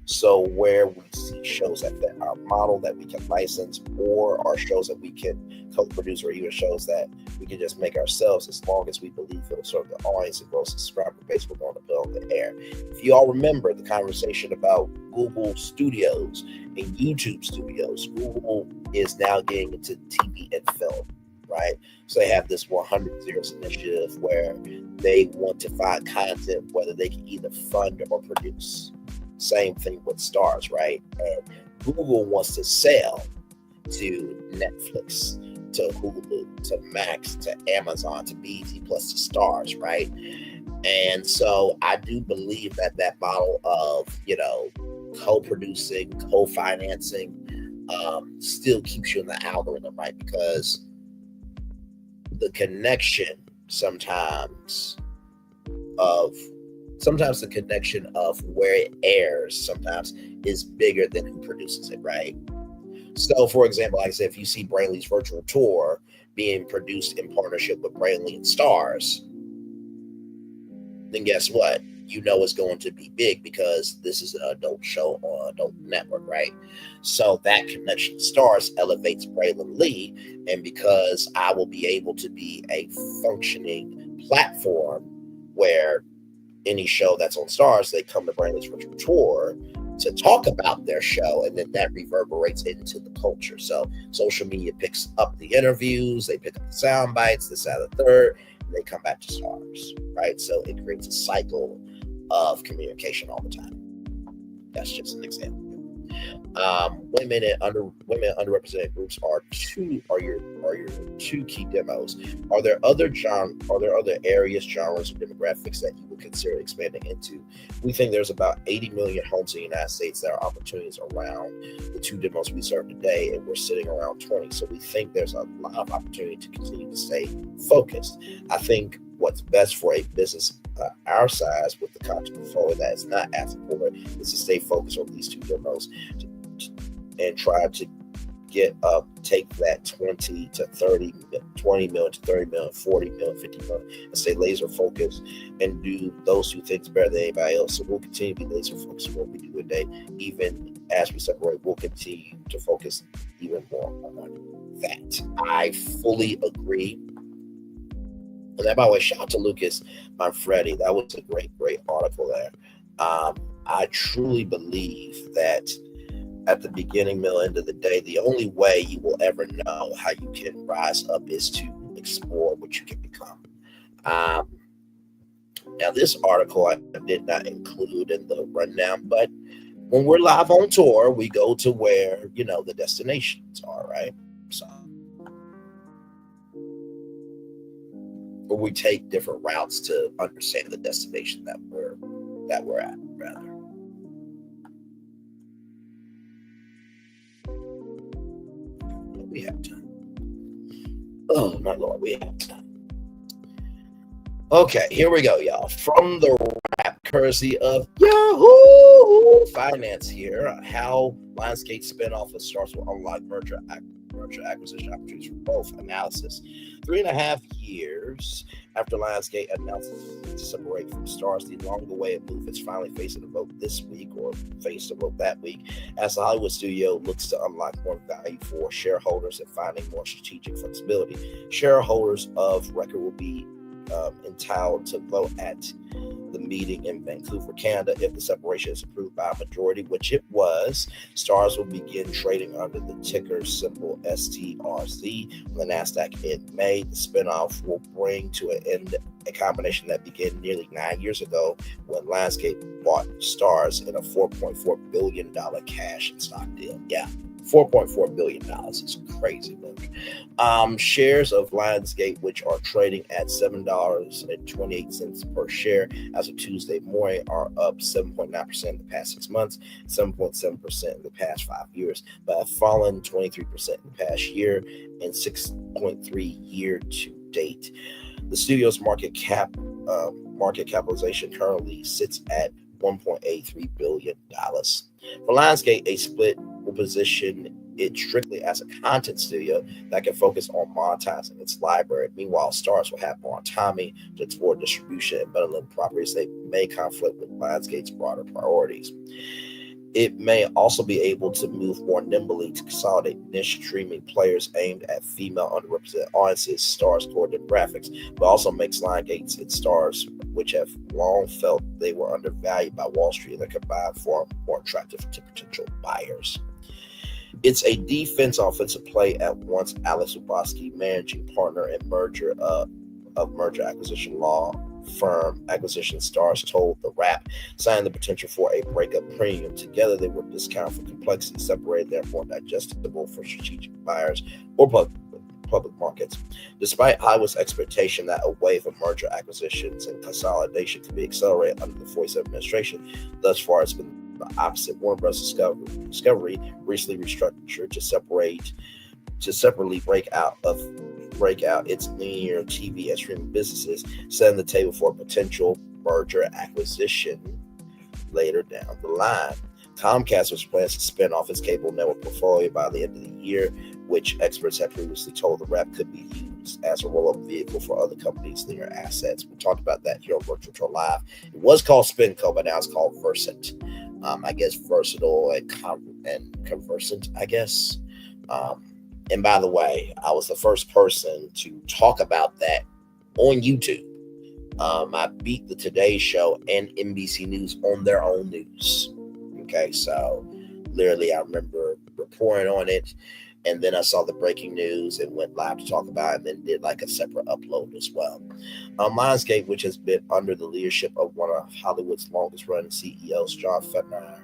So where we see shows that fit our model that we can license, or are shows that we can co-produce, or even shows that we can just make ourselves, as long as we believe it'll serve the audience and grow subscriber base, we're going to put on the air. If you all remember the conversation about Google Studios and YouTube Studios, Google is now getting into TV and film, right? So they have this 100 Zeros initiative where they want to find content, whether they can either fund or produce. Same thing with Starz, right? And Google wants to sell to Netflix, to Hulu, to Max, to Amazon, to BET Plus, to Starz, right? And so I do believe that model of, co-producing, co-financing still keeps you in the algorithm, right? Because the connection sometimes the connection of where it airs sometimes is bigger than who produces it, right? So, for example, like I said, if you see Braylon Lee's virtual tour being produced in partnership with Braylon Lee and Starz, then guess what? You know it's going to be big, because this is an adult show on an adult network, right? So that connection to Starz elevates Braylon Lee, and because I will be able to be a functioning platform where any show that's on Starz, they come to Braylon Lee's virtual tour to talk about their show, and then that reverberates into the culture. So social media picks up the interviews, they pick up the sound bites, this, that, and the third, and they come back to Starz, right? So it creates a cycle of communication all the time. That's just an example. Women and underrepresented groups are your two key demos. Are there other areas, genres, or demographics that you would consider expanding into? We think there's about 80 million homes in the United States that are opportunities around the two demos we serve today, and we're sitting around 20. So we think there's a lot of opportunity to continue to stay focused. I think what's best for a business our size with the content portfolio that is not as important is to stay focused on these two demos and try to take that 20 to 30 million, 20 million to 30 million, 40 million, 50 million, and stay laser focused and do those two things better than anybody else. So we'll continue to be laser focused on what we do today. Even as we separate, we'll continue to focus even more on that. I fully agree. And that, by the way, shout out to Lucas Manfredi. That was a great article there. I truly believe that at the beginning, middle, end of the day, the only way you will ever know how you can rise up is to explore what you can become. Now, this article I did not include in the rundown, but when we're live on tour, we go to where, the destinations are, right? So, or we take different routes to understand the destination that we're at, rather. We have time. Oh my Lord, we have time. Okay, here we go, y'all. From the wrap, courtesy of Yahoo Finance here, how Lionsgate spinoff of Starz will unlock merger acquisition opportunities for both. Analysis. 3.5 years after Lionsgate announced to separate from Starz, the long-awaited move is finally facing a vote this week, or faced a vote that week, as the Hollywood studio looks to unlock more value for shareholders and finding more strategic flexibility. Shareholders of record will be entitled to vote at the meeting in Vancouver, Canada. If the separation is approved by a majority, which it was, Starz will begin trading under the ticker symbol STRZ on the NASDAQ in May. The spinoff will bring to an end a combination that began nearly 9 years ago when Lionsgate bought Starz in a $4.4 billion cash and stock deal. Yeah, $4.4 billion is crazy, look. Shares of Lionsgate, which are trading at $7.28 per share as of Tuesday morning, are up 7.9% in the past 6 months, 7.7% in the past 5 years, but have fallen 23% in the past year and 6.3% year to date. The studio's market capitalization currently sits at $1.83 billion. For Lionsgate, a split will position it strictly as a content studio that can focus on monetizing its library. Meanwhile, Starz will have more autonomy to explore distribution and bundling properties that may conflict with Lionsgate's broader priorities. It may also be able to move more nimbly to consolidate niche streaming players aimed at female underrepresented audiences, Starz core demographics, but also makes Lionsgate and Starz, which have long felt they were undervalued by Wall Street, that combined form more attractive to potential buyers. It's a defense-offensive play at once. Alex Lubowski, managing partner and merger acquisition law firm Acquistion Starz, told The Wrap, citing the potential for a breakup premium. Together, they were discounted for complexity, separated, therefore digestible for strategic buyers or public markets. Despite Hollywood's expectation that a wave of merger acquisitions and consolidation could be accelerated under the 47 administration, thus far it's been the opposite. Warner Bros. Discovery recently restructured to separately break out its linear TV and streaming businesses, setting the table for a potential merger acquisition later down the line. Comcast was plans to spin off its cable network portfolio by the end of the year, which experts have previously told The Wrap could be used as a roll-up vehicle for other companies' linear assets. We talked about that here on Virtual Tour Live. It was called SpinCo, but now it's called Versant. I guess versatile and conversant, I guess. And by the way, I was the first person to talk about that on YouTube. I beat the Today Show and NBC News on their own news. Okay, so literally I remember reporting on it, and then I saw the breaking news and went live to talk about it, and then did like a separate upload as well. Lionsgate, which has been under the leadership of one of Hollywood's longest running CEOs, John Fetner,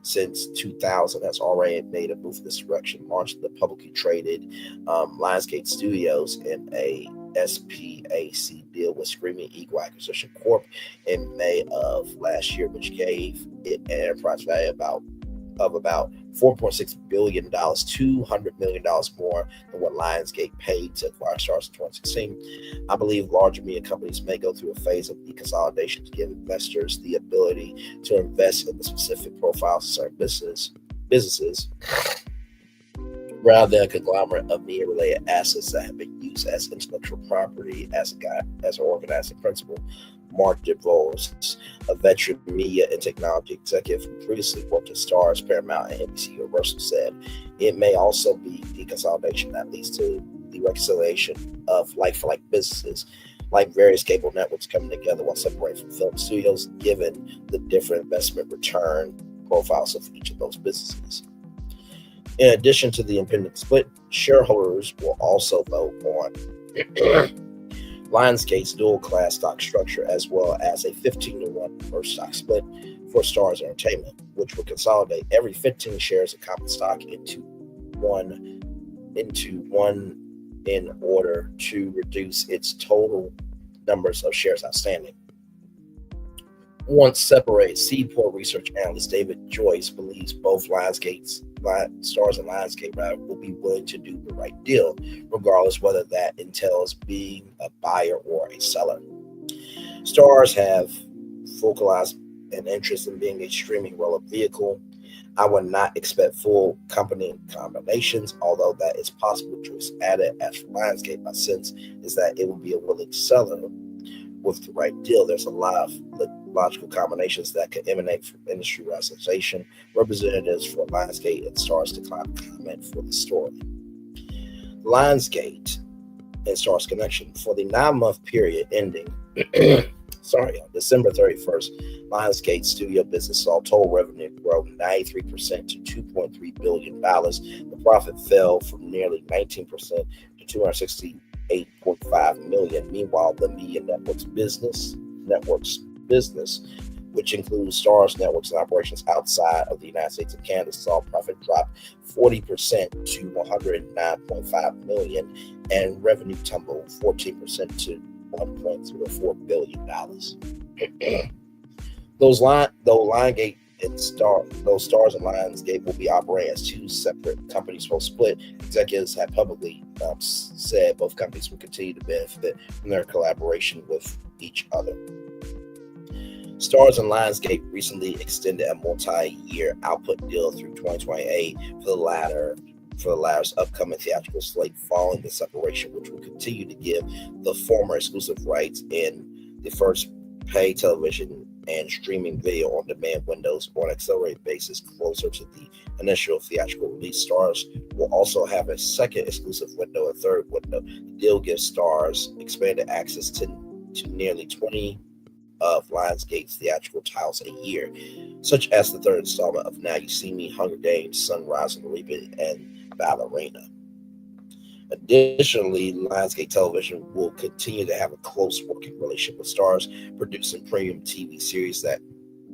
since 2000 has already made a move in this direction, launched the publicly traded Lionsgate Studios in a SPAC deal with Screaming Eagle Acquisition Corp in May of last year, which gave it an enterprise value of about $4.6 billion, $200 million more than what Lionsgate paid to acquire Starz in 2016. I believe larger media companies may go through a phase of deconsolidation to give investors the ability to invest in the specific profiles of certain businesses rather than a conglomerate of media-related assets that have been used as intellectual property as an organizing principle. Mark DeVos, a veteran media and technology executive who previously worked at Starz, Paramount, and NBC Universal, said it may also be deconsolidation that leads to the reconciliation of like-for-like businesses, like various cable networks coming together while separating from film studios, given the different investment return profiles of each of those businesses. In addition to the impending split, shareholders will also vote on Lionsgate's dual-class stock structure, as well as a 15-to-1 reverse stock split for Starz Entertainment, which will consolidate every 15 shares of common stock into one in order to reduce its total numbers of shares outstanding. Once separated, Seaport research analyst David Joyce believes both Starz and Lionsgate will be willing to do the right deal, regardless whether that entails being a buyer or a seller. Starz have focalized an interest in being a streaming roll-up vehicle. I would not expect full company combinations, although that is possible. Choice added. As for Lionsgate, my sense is that it will be a willing seller with the right deal. There's a lot of logical combinations that could emanate from industry rationalization. Representatives for Lionsgate and Starz declined comment for the story. Lionsgate and Starz connection. For the 9-month period ending December 31st, Lionsgate studio business saw total revenue grow 93% to $2.3 billion. The profit fell from nearly 19% to $268.5 million. Meanwhile, the media networks business, which includes Starz networks and operations outside of the United States and Canada, saw profit drop 40% to $109.5 million and revenue tumble 14% to $1.04 billion. Those Lionsgate and Starz and Lionsgate will be operating as two separate companies post split. Executives have publicly said both companies will continue to benefit from their collaboration with each other. Starz and Lionsgate recently extended a multi-year output deal through 2028 for the latter's upcoming theatrical slate following the separation, which will continue to give the former exclusive rights in the first pay television and streaming video on demand windows on an accelerated basis closer to the initial theatrical release. Starz will also have a second exclusive window, a third window. The deal gives Starz expanded access to nearly 20 of Lionsgate's theatrical titles a year, such as the third installment of Now You See Me, Hunger Games, Sunrise and Reaping, and Ballerina. Additionally, Lionsgate Television will continue to have a close working relationship with Starz, producing premium TV series that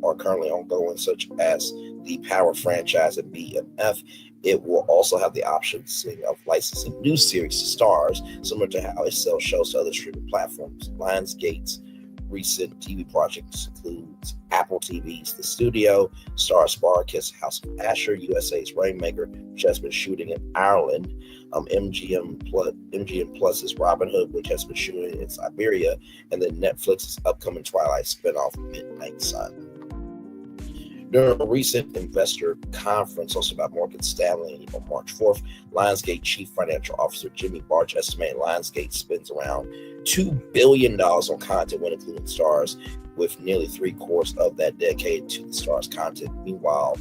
are currently ongoing, such as the Power franchise and BMF. It will also have the option of licensing new series to Starz, similar to how it sells shows to other streaming platforms. Lionsgate's recent TV projects includes Apple TV's The Studio, Starz Spartacus, House of Asher, USA's Rainmaker, which has been shooting in Ireland, MGM Plus's Robin Hood, which has been shooting in Siberia, and then Netflix's upcoming Twilight spinoff, Midnight Sun. During a recent investor conference hosted by Morgan Stanley on March 4th, Lionsgate Chief Financial Officer Jimmy Barge estimated Lionsgate spends around $2 billion on content when including Starz, with nearly 3/4 of that dedicated to the Starz content. Meanwhile,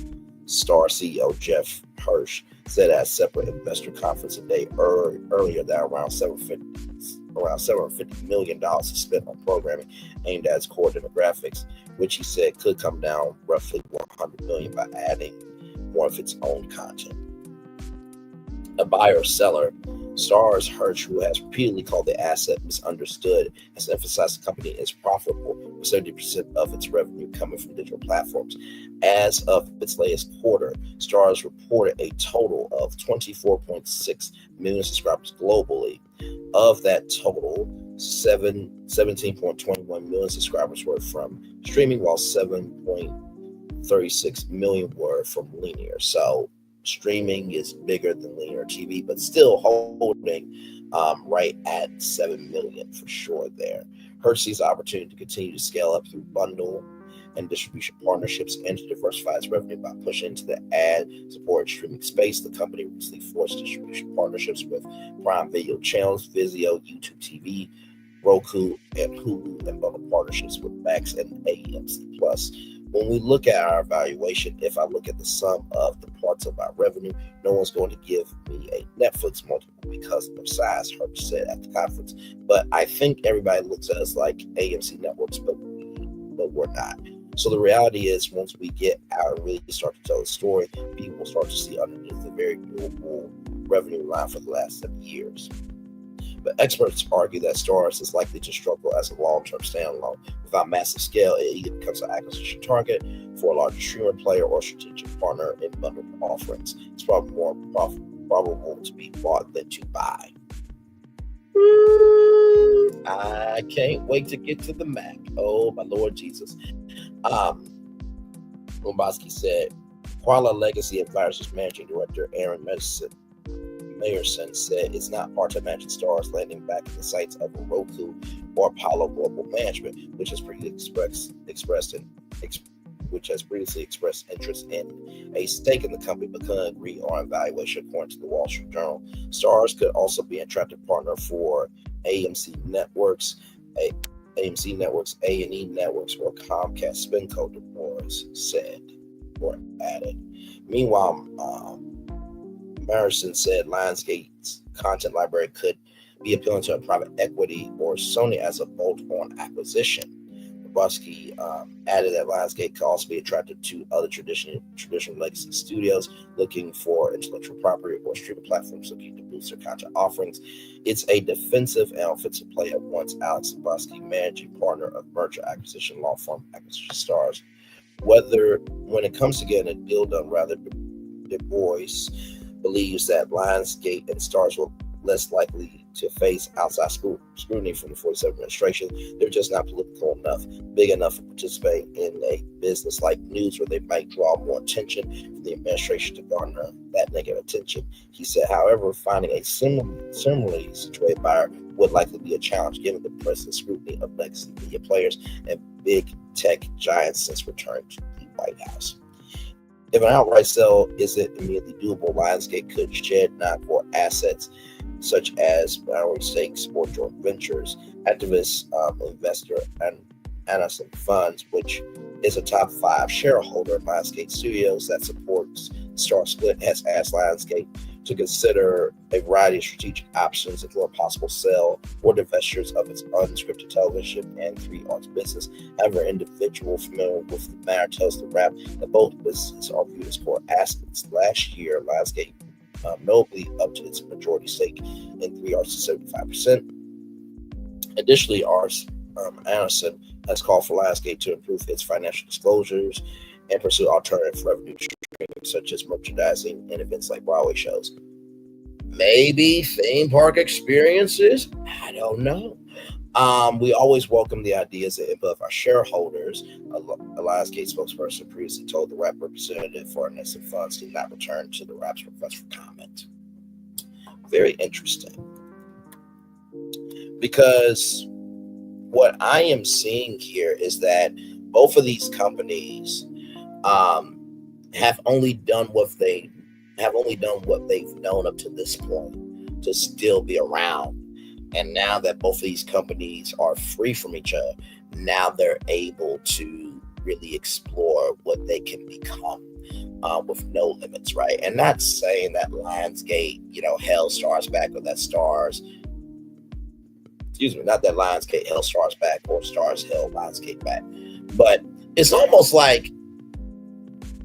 Starz CEO Jeff Hirsch said at a separate investor conference a day earlier that around $750 million is spent on programming aimed at its core demographics, which he said could come down roughly $100 million by adding more of its own content. A buyer or seller, Starz, Hirsch, who has repeatedly called the asset misunderstood, has emphasized the company is profitable, with 70% of its revenue coming from digital platforms. As of its latest quarter, Starz reported a total of 24.6 million subscribers globally. Of that total, 17.21 million subscribers were from streaming, while 7.36 million were from linear. So streaming is bigger than linear TV, but still holding right at 7 million for sure there. Hertz sees the opportunity to continue to scale up through bundle and distribution partnerships and to diversify its revenue by pushing into the ad-supported streaming space. The company recently forced distribution partnerships with Prime Video channels, Vizio, YouTube TV, Roku, and Hulu, and bundle partnerships with Max and AMC Plus. When we look at our evaluation, if I look at the sum of the parts of our revenue, no one's going to give me a Netflix multiple because of size, Hertz said at the conference. But I think everybody looks at us like AMC networks, but we're not. So the reality is, once we get out and really start to tell the story, people will start to see underneath the very durable revenue line for the last 7 years. But experts argue that Starz is likely to struggle as a long-term standalone. Without massive scale, it either becomes an acquisition target for a larger streamer player or strategic partner in bundled offerings. It's probably more probable to be bought than to buy. I can't wait to get to the Mac. Oh, my Lord Jesus. Lombarski said, Koala Legacy Advisors Managing Director Aaron Meyerson said it's not hard to imagine Starz landing back at the sites of Roku or Apollo Global Management, which has previously expressed interest in a stake in the company, but couldn't agree on valuation, according to the Wall Street Journal. Starz could also be an attractive partner for AMC Networks, A&E Networks, or Comcast SpinCo, Du Bois said or added. Meanwhile, Marison said Lionsgate's content library could be appealing to a private equity or Sony as a bolt-on acquisition. Lubowski added that Lionsgate could also be attracted to other traditional legacy studios looking for intellectual property or streaming platforms looking to boost their content offerings. It's a defensive and offensive play at once. Alex Lubowski, managing partner of merger acquisition law firm Acquistion Starz. When it comes to getting a deal done, rather, Du Bois believes that Lionsgate and Starz will less likely to face outside scrutiny from the 47 administration. They're just not political enough, big enough to participate in a business like news where they might draw more attention from the administration to garner that negative attention. He said, however, finding a similarly situated buyer would likely be a challenge given the present scrutiny of legacy media players and big tech giants since returning to the White House. If an outright sale isn't immediately doable, Lionsgate could shed non-core assets such as minority stakes or joint ventures. Activist investor and Anderson Funds, which is a top 5 shareholder of Lionsgate Studios that supports Star Split, has asked Lionsgate to consider a variety of strategic options, including possible sale or divestitures of its unscripted television and 3 Arts business. However, individual familiar with the matter tells the Wrap that both businesses are viewed as core assets. Last year, Lionsgate notably up to its majority stake in 3 Arts to 75%. Additionally, Anderson has called for Lionsgate to improve its financial disclosures and pursue alternative revenue streams such as merchandising and events like Broadway shows. Maybe theme park experiences? I don't know. We always welcome the ideas and input of our shareholders. A Lionsgate spokesperson previously told the Wrap representative for Anderson Funds to not return to the Wrap's request for comment. Very interesting. Because what I am seeing here is that both of these companies have only done what they've known up to this point to still be around. And now that both of these companies are free from each other, now they're able to really explore what they can become with no limits, right? And not saying that Lionsgate, held Starz back, or that Starz, not that Lionsgate held Starz back or Starz held Lionsgate back, but it's almost like,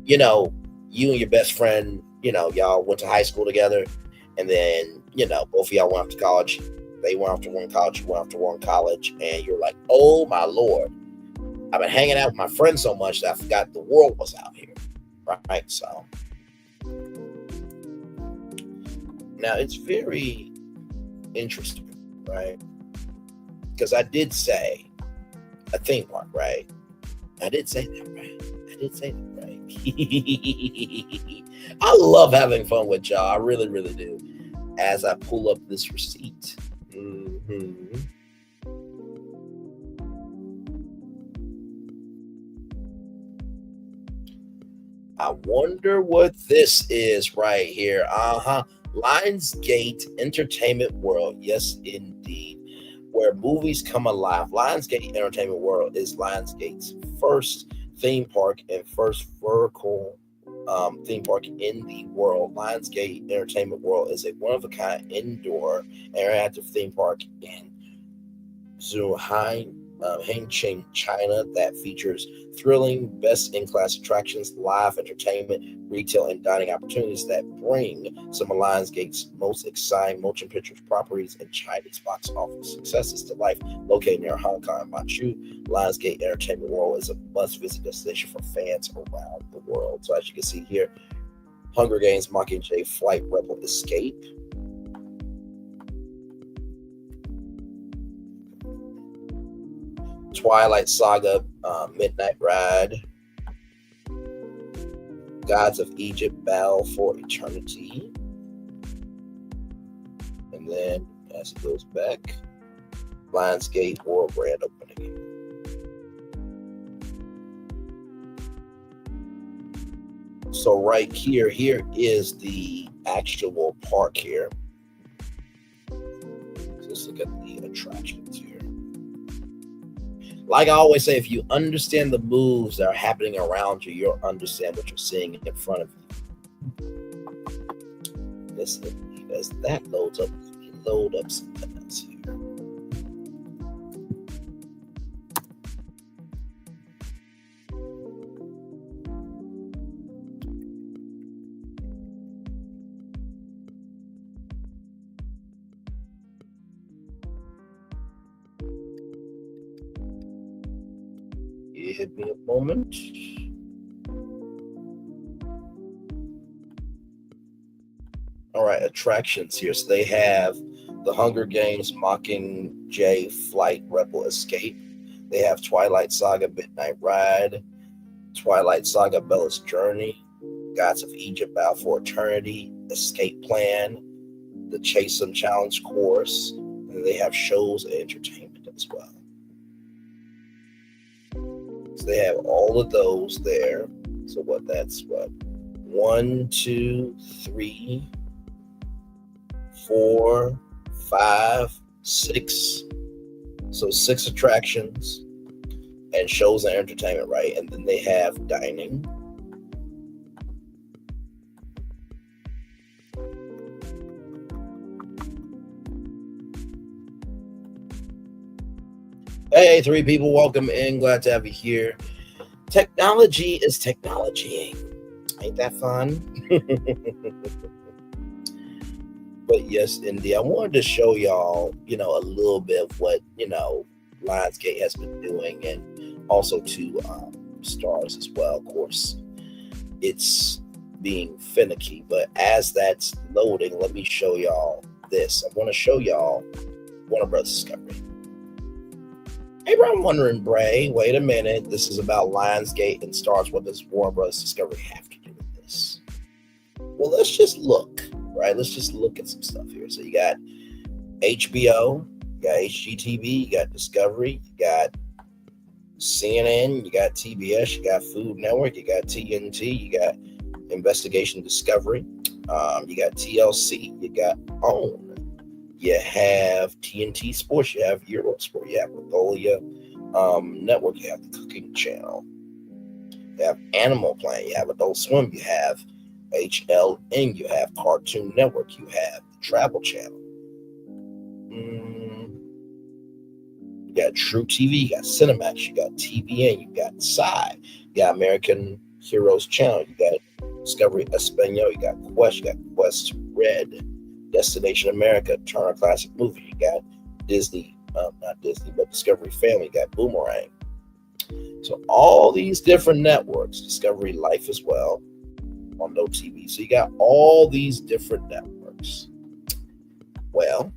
you and your best friend, y'all went to high school together, and then both of y'all went off to college. They went off to one college, you went off to one college, and you're like, oh my Lord, I've been hanging out with my friends so much that I forgot the world was out here. Right? So now it's very interesting, right? Because I did say a theme park, right? I did say that, right? I love having fun with y'all. I really, really do. As I pull up this receipt. I wonder what this is right here. Lionsgate Entertainment World. Yes, indeed. Where movies come alive. Lionsgate Entertainment World is Lionsgate's first theme park and first vertical theme park in the world. Lionsgate Entertainment World is a one-of-a-kind indoor interactive theme park in Zhuhai, Hangzhou, China, that features thrilling, best-in-class attractions, live entertainment, retail, and dining opportunities that bring some of Lionsgate's most exciting motion picture properties and Chinese box office successes to life. Located near Hong Kong and Manchu, Lionsgate Entertainment World is a must-visit destination for fans around the world. So as you can see here, Hunger Games Mockingjay Flight Rebel Escape. Twilight Saga Midnight Ride, Gods of Egypt Battle for Eternity, and then as it goes back, Lionsgate World Grand Opening. So right here is the actual park here. So let's look at the attractions here. Like I always say, if you understand the moves that are happening around you, you'll understand what you're seeing in front of you. As that loads up, we load up something else here. Give me a moment. All right, attractions here. So they have the Hunger Games Mockingjay Flight Rebel Escape. They have Twilight Saga Midnight Ride, Twilight Saga Bella's Journey, Gods of Egypt Battle for Eternity, Escape Plan, the Chase 'em Challenge course, and they have shows and entertainment as well. So they have all of those there. So that's 1, 2, 3, 4, 5, 6. So 6 attractions and shows and entertainment, right? And then they have dining. Hey, 3 people, welcome in. Glad to have you here. Technology is technology. Ain't that fun? But yes, indeed, I wanted to show y'all, a little bit of what, Lionsgate has been doing, and also to Starz as well. Of course, it's being finicky, but as that's loading, let me show y'all this. I want to show y'all Warner Bros. Discovery. Hey, bro, I'm wondering, Bray, wait a minute. This is about Lionsgate and Starz. What does Warner Bros. Discovery have to do with this? Well, let's just look, right? Let's just look at some stuff here. So you got HBO, you got HGTV, you got Discovery, you got CNN, you got TBS, you got Food Network, you got TNT, you got Investigation Discovery, you got TLC, you got OWN. You have TNT Sports, you have Eurosport, you have Mongolia Network, you have the Cooking Channel, you have Animal Planet, you have Adult Swim, you have HLN, you have Cartoon Network, you have the Travel Channel, you got True TV, you got Cinemax, you got TVN, you got Sci, you got American Heroes Channel, you got Discovery Espanol, you got Quest Red, Destination America, Turner Classic Movie. You got Disney, not Disney, but Discovery Family. You got Boomerang. So all these different networks, Discovery Life as well, on No TV. So you got all these different networks. Well,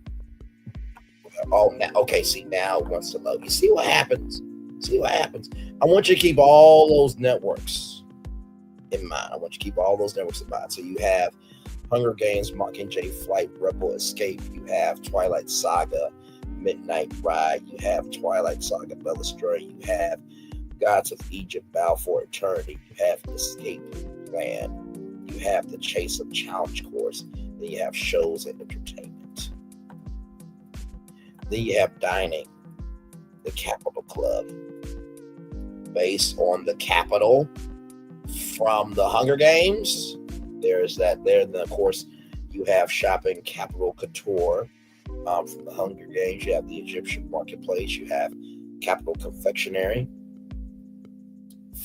now it wants to load. You see what happens? I want you to keep all those networks in mind. So you have Hunger Games, Mockingjay Flight, Rebel Escape. You have Twilight Saga, Midnight Ride. You have Twilight Saga, Bellastra. You have Gods of Egypt, Bow for Eternity. You have Escape Plan. You have the Chase of Challenge Course. Then you have Shows and Entertainment. Then you have Dining, the Capital Club, based on the Capital from the Hunger Games. There's that there. And then, of course, you have Shopping, Capital Couture from the Hunger Games. You have the Egyptian Marketplace. You have Capital Confectionery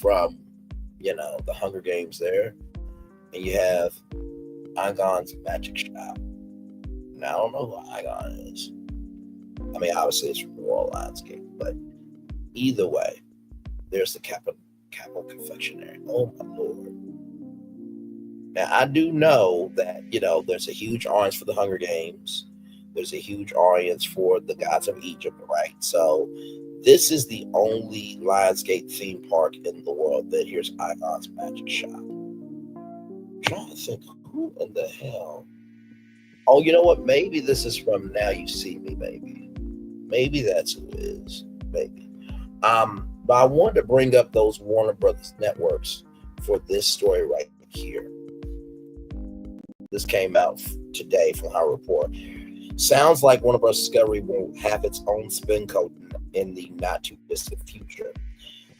from, the Hunger Games there. And you have Igon's Magic Shop. Now, I don't know who Igon is. I mean, obviously it's from New Orleans Lionsgate, but either way, there's the Capital Confectionery. Oh my Lord. Now, I do know that, there's a huge audience for the Hunger Games. There's a huge audience for the Gods of Egypt, right? So this is the only Lionsgate theme park in the world that here's Igon's Magic Shop. I'm trying to think, who in the hell? Oh, you know what? Maybe this is from Now You See Me, maybe. Maybe that's who it is. Maybe. But I wanted to bring up those Warner Brothers networks for this story right here. This came out today from our report. Sounds like Warner Bros. Discovery will have its own spin code in the not too distant future.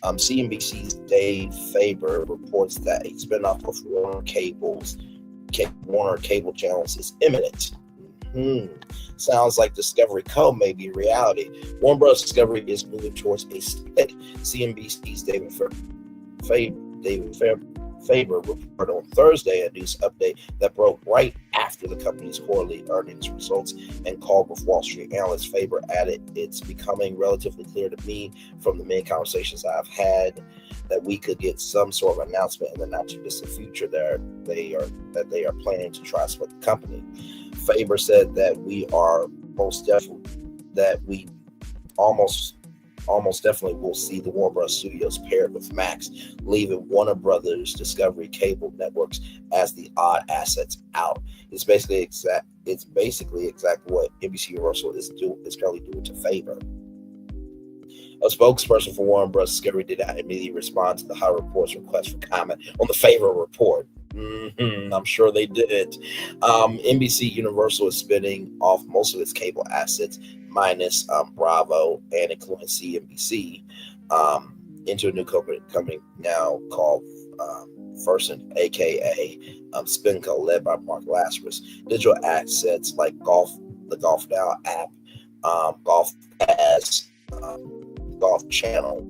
CNBC's Dave Faber reports that a spinoff of Warner Cable Channels is imminent. Sounds like Discovery Co. may be reality. Warner Bros. Discovery is moving towards a split. CNBC's David Faber reported on Thursday a news update that broke right after the company's quarterly earnings results and called with Wall Street analysts. Faber added, "It's becoming relatively clear to me from the many conversations I've had that we could get some sort of announcement in the not too distant future that they are planning to try to split the company." Faber said that we almost definitely will see the Warner Bros. Studios paired with Max, leaving Warner Brothers Discovery Cable Networks as the odd assets out. It's basically exactly what NBC Universal is currently doing to Faber. A spokesperson for Warner Bros. Discovery did not immediately respond to the High Report's request for comment on the Faber report. I'm sure they did. NBC Universal is spinning off most of its cable assets, minus Bravo and including CNBC, into a new company now called First, aka Spinco, led by Mark Lazarus. Digital assets like the Golf Now app, Golf Pass, Golf Channel,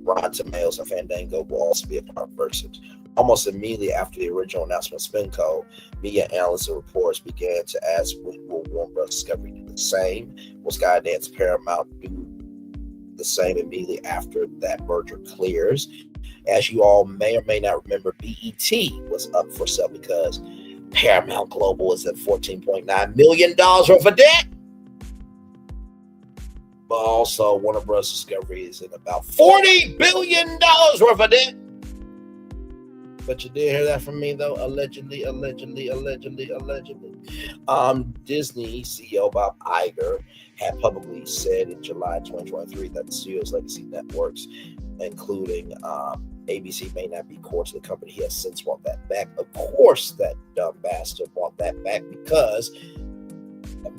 Rotten Tomatoes, and Fandango will also be a part of Versant. Almost immediately after the original announcement of Spinco, media analysts and reporters began to ask, will Warner Bros. Discovery do the same? Will Skydance Paramount do the same immediately after that merger clears? As you all may or may not remember, BET was up for sale because Paramount Global is at $14.9 million worth of debt. But also, Warner Bros. Discovery is in about $40 billion worth of debt. But you did hear that from me, though. Allegedly. Disney CEO Bob Iger had publicly said in July 2023 that the studio's legacy networks, including ABC, may not be core to the company. He has since want that back. Of course, that dumb bastard want that back because,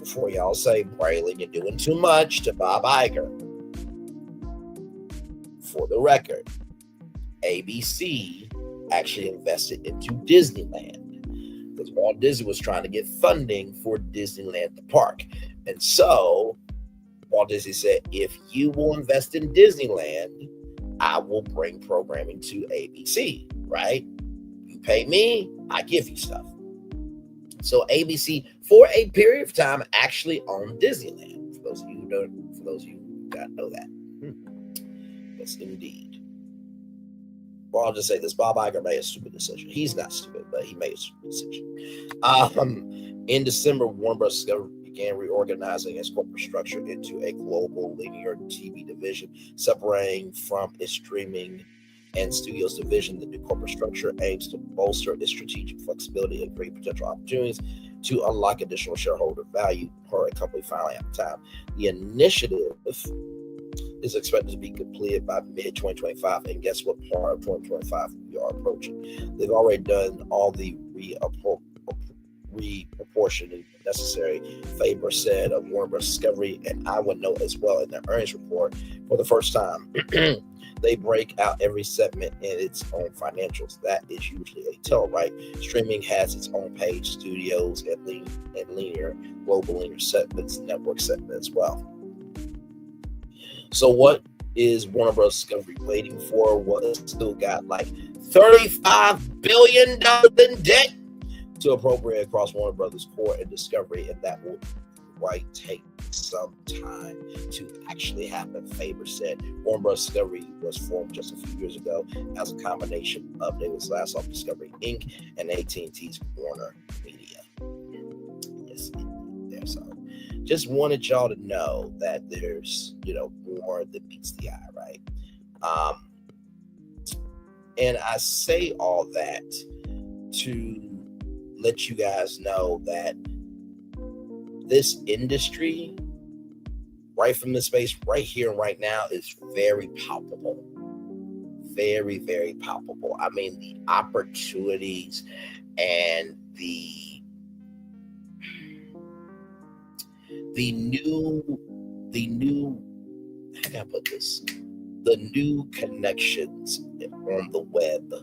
before y'all say, Braylon, you're doing too much to Bob Iger. For the record, ABC actually invested into Disneyland because Walt Disney was trying to get funding for Disneyland the park. And so Walt Disney said, if you will invest in Disneyland, I will bring programming to ABC, right? You pay me, I give you stuff. So ABC, for a period of time, actually owned Disneyland. For those of you who got to know that. Yes, indeed. Well, I'll just say this: Bob Iger made a stupid decision. He's not stupid, but he made a stupid decision. In December, Warner Bros. Discovery began reorganizing its corporate structure into a global linear TV division, separating from its streaming and studios division. The new corporate structure aims to bolster its strategic flexibility and create potential opportunities to unlock additional shareholder value for a company finally at the time. The initiative is expected to be completed by mid-2025, and guess what part of 2025 we are approaching? They've already done all the reproportioning necessary. Faber said of Warner Bros. Discovery, and I would note as well in their earnings report, for the first time, they break out every segment in its own financials. That is usually a tell, right? Streaming has its own page, studios, and linear, global linear segments, network segment as well. So what is Warner Bros. Discovery waiting for? Well, it's still got like $35 billion in debt to appropriate across Warner Brothers Core and Discovery, and that will take some time to actually happen. Faber said Warner Bros. Discovery was formed just a few years ago as a combination of David Zaslav's Discovery Inc. and AT&T's Warner Media. Yes, there. So just wanted y'all to know that there's, more that meets the eye, right? And I say all that to let you guys know that this industry, right from the space, right here and right now, is very palpable. Very, very palpable. I mean, the opportunities and the new, how can I put this? The new connections on the web,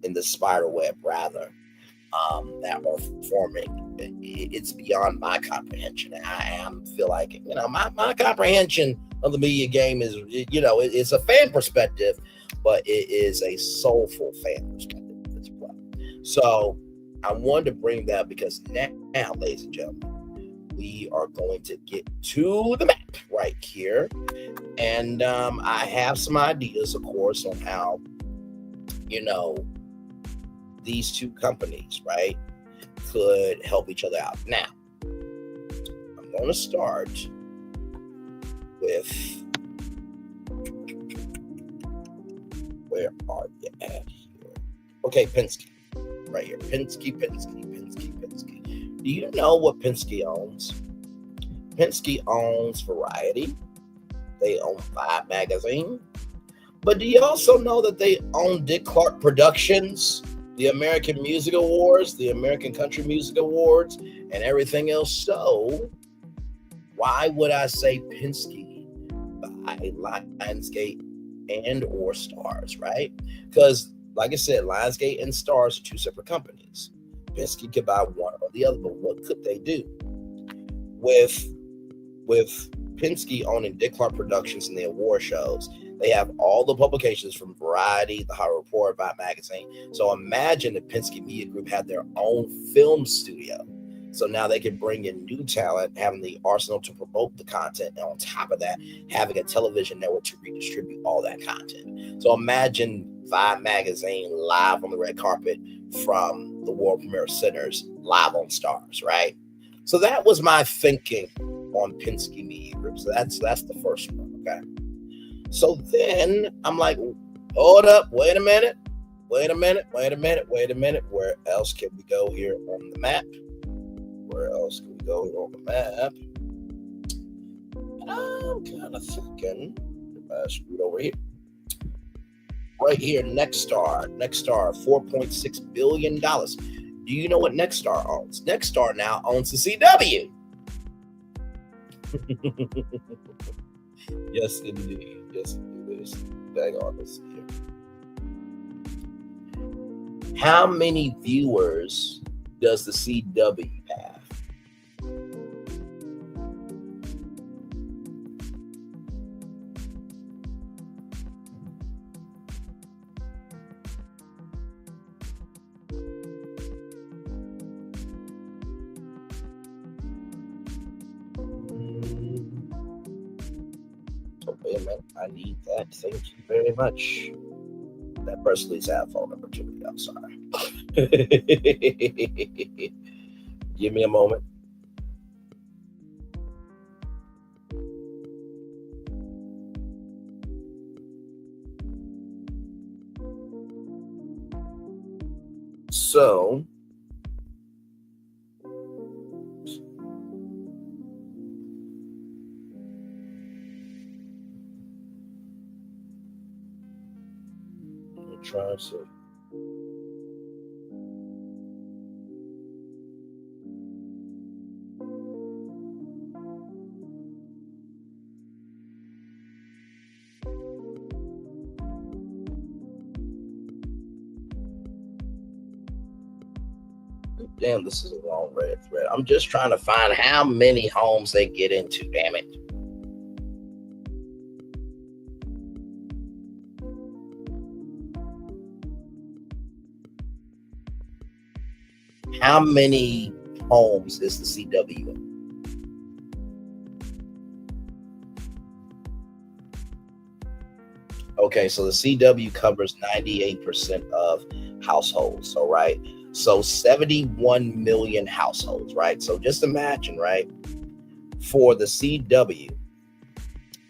in the spider web, rather, that are forming. It's beyond my comprehension. I feel like, my comprehension of the media game is, it's a fan perspective, but it is a soulful fan perspective as well. So I wanted to bring that because now, ladies and gentlemen, we are going to get to the map right here. And I have some ideas, of course, on how, these two companies, right, could help each other out. Now, I'm going to start with, where are you at here? Okay, Penske, right here. Penske. Do you know what Penske owns? Penske owns Variety. They own Vibe Magazine. But do you also know that they own Dick Clark Productions, the American Music Awards, the American Country Music Awards, and everything else? So why would I say Penske by Lionsgate and or Starz, right? Because, like I said, Lionsgate and Starz are two separate companies. Penske could buy one or the other, but what could they do? With Penske owning Dick Clark Productions and the award shows, they have all the publications from Variety, The Hollywood Reporter, Vibe Magazine. So imagine if Penske Media Group had their own film studio. So now they can bring in new talent, having the arsenal to promote the content, and on top of that, having a television network to redistribute all that content. So imagine Vibe Magazine live on the red carpet from the world premiere of Sinners live on Starz, right? So that was my thinking on Penske Media Group. So that's the first one, okay? So then I'm like, hold up, wait a minute. Where else can we go here on the map? And I'm kind of thinking, screwed over here. Right here, Nexstar, $4.6 billion. Do you know what Nexstar owns? Nexstar now owns the CW. Yes, indeed. Dang on this here. How many viewers does the CW have? minute. I need that. Thank you very much. That person needs to have phone number 2. I'm sorry. Give me a moment. So, try to. Damn, this is a long red thread. I'm just trying to find how many homes they get into, damn it. How many homes is the CW in? Okay, so the CW covers 98% of households, all right? So 71 million households, right? So just imagine, right? For the CW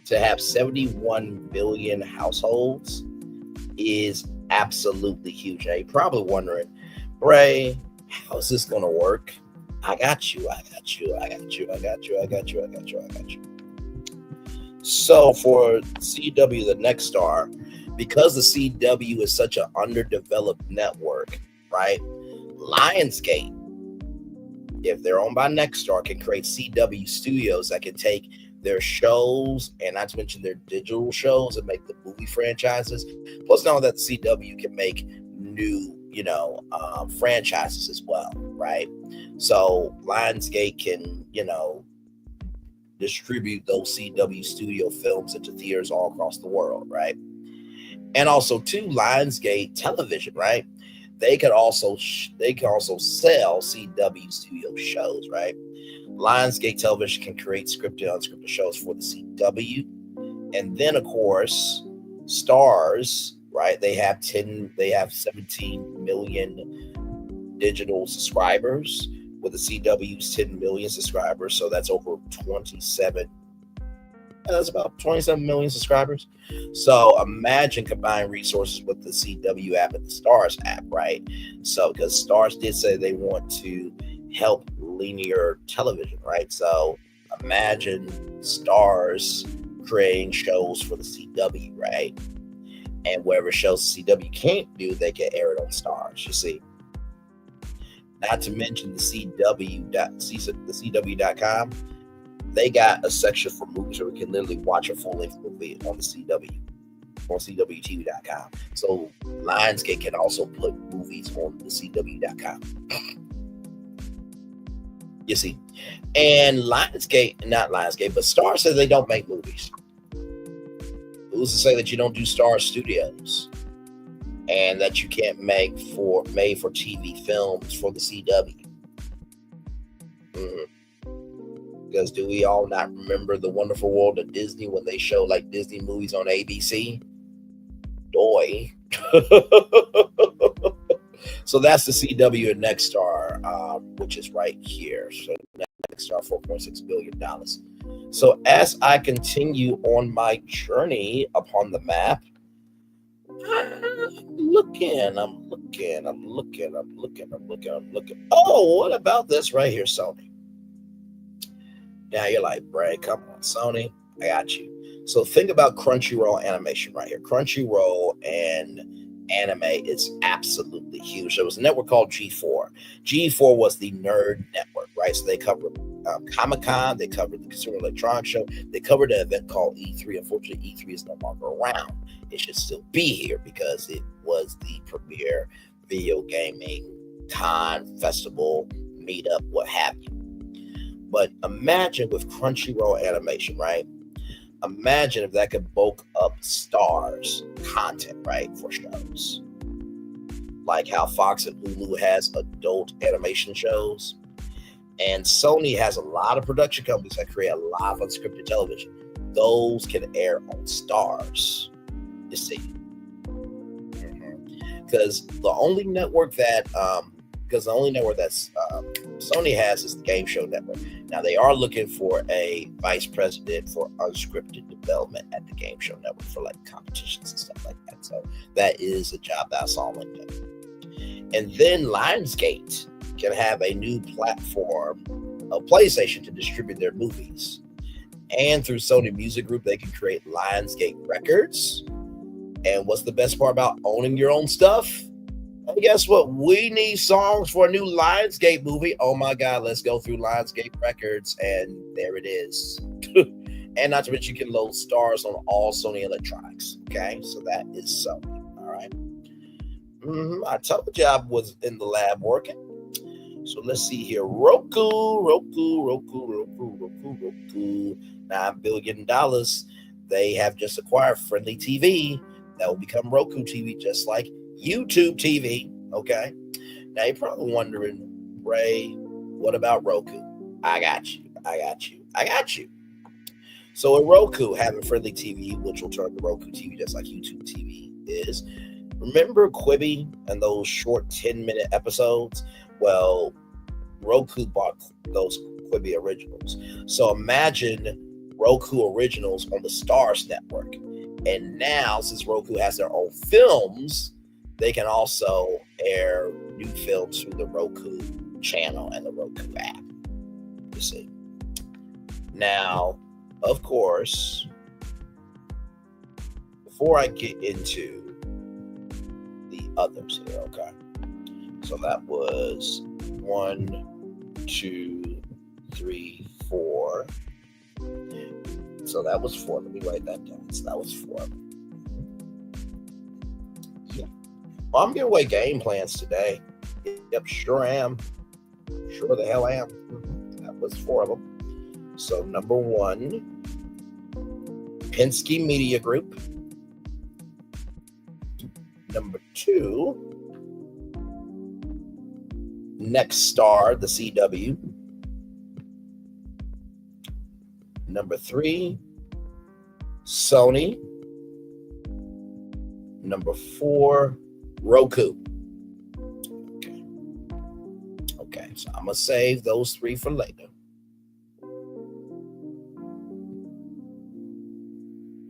to have 71 million households is absolutely huge. Now you're probably wondering, Bray, how is this going to work? I got you. So for CW, the next star, because the CW is such an underdeveloped network, right? Lionsgate, if they're owned by Nexstar, can create CW studios that can take their shows and not to mention their digital shows and make the movie franchises. Plus, now that CW can make new, franchises as well, right? So Lionsgate can, distribute those CW studio films into theaters all across the world, right? And also, too, Lionsgate Television, right? They can also sell CW studio shows, right? Lionsgate Television can create scripted, unscripted shows for the CW, and then of course, Starz, right? They have 17 million digital subscribers, with the CW's 10 million subscribers, so that's over 27. That's about 27 million subscribers. So imagine combined resources with the CW app and the Starz app, right? So because Starz did say they want to help linear television, right? So imagine Starz creating shows for the CW, right? And whatever shows the CW can't do, they can air it on Starz, you see. Not to mention the CW.com. They got a section for movies where we can literally watch a full-length movie on the CW, on CWTV.com. So Lionsgate can also put movies on the CW.com. You see. And not Lionsgate, but Starz says they don't make movies. Who's to say that you don't do Starz Studios? And that you can't make made for TV films for the CW. Because do we all not remember The Wonderful World of Disney when they show like Disney movies on ABC? Doy. So that's the CW and Nexstar, which is right here. So Nexstar, $4.6 billion. So as I continue on my journey upon the map, I'm looking. Oh, what about this right here, Sony? Now you're like, Bray, come on, Sony, I got you. So think about Crunchyroll animation right here. Crunchyroll and anime is absolutely huge. There was a network called G4. G4 was the nerd network, right? So they covered Comic-Con, they covered the Consumer Electronics Show, they covered an event called E3. Unfortunately, E3 is no longer around. It should still be here because it was the premier video gaming con, festival, meetup, what have you. But imagine with Crunchyroll animation, right? Imagine if that could bulk up Starz content, right, for shows. Like how Fox and Hulu has adult animation shows. And Sony has a lot of production companies that create a lot of unscripted television. those can air on Starz. You see, because the only network that Sony has is the Game Show Network. Now they are looking for a vice president for unscripted development at the Game Show Network for like competitions and stuff like that. So that is a job that's all in there. And then Lionsgate can have a new platform, a PlayStation, to distribute their movies. And through Sony Music Group, they can create Lionsgate records. And what's the best part about owning your own stuff? And guess what? We need songs for a new Lionsgate movie. Oh my God, let's go through Lionsgate Records, and there it is. And not to mention, you can load Starz on all Sony electronics. Okay, so that is Sony. All right. I told you I was in the lab working. So let's see here. Roku. $9 billion. They have just acquired Friendly TV. That will become Roku TV, just like YouTube TV. Okay. Now you're probably wondering, Ray, what about Roku? I got you. So with Roku having Friendly TV, which will turn to Roku TV just like YouTube TV is, remember Quibi and those short 10-minute episodes? Well, Roku bought those Quibi originals. So imagine Roku originals on the Starz network. And now, since Roku has their own films, they can also air new films through the Roku channel and the Roku app. You see. Now, of course, before I get into the others here, okay? So that was 1, 2, 3, 4. So that was 4. Let me write that down. So that was 4. Yeah. Well, I'm giving away game plans today. Yep, sure am. Sure the hell am. That was 4 of them. So number 1, Penske Media Group. Number 2, Nexstar, the CW. Number 3, Sony. Number 4, Roku. Okay, so I'm gonna save those 3 for later.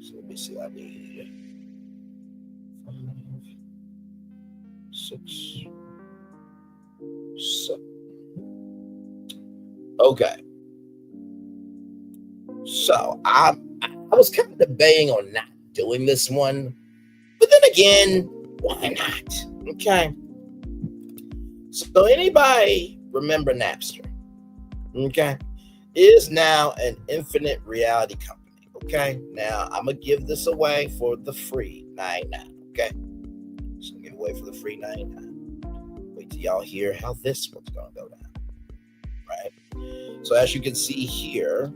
So let me see, I need 5, 6, 7. Okay. So I was kind of debating on not doing this one, but then again, why not? Okay. So anybody remember Napster? Okay. It is now an infinite reality company. Okay. Now I'm gonna give this away for the free $99. Okay. So give away for the free $99. Wait till y'all hear how this one's gonna go down. Right. So as you can see here,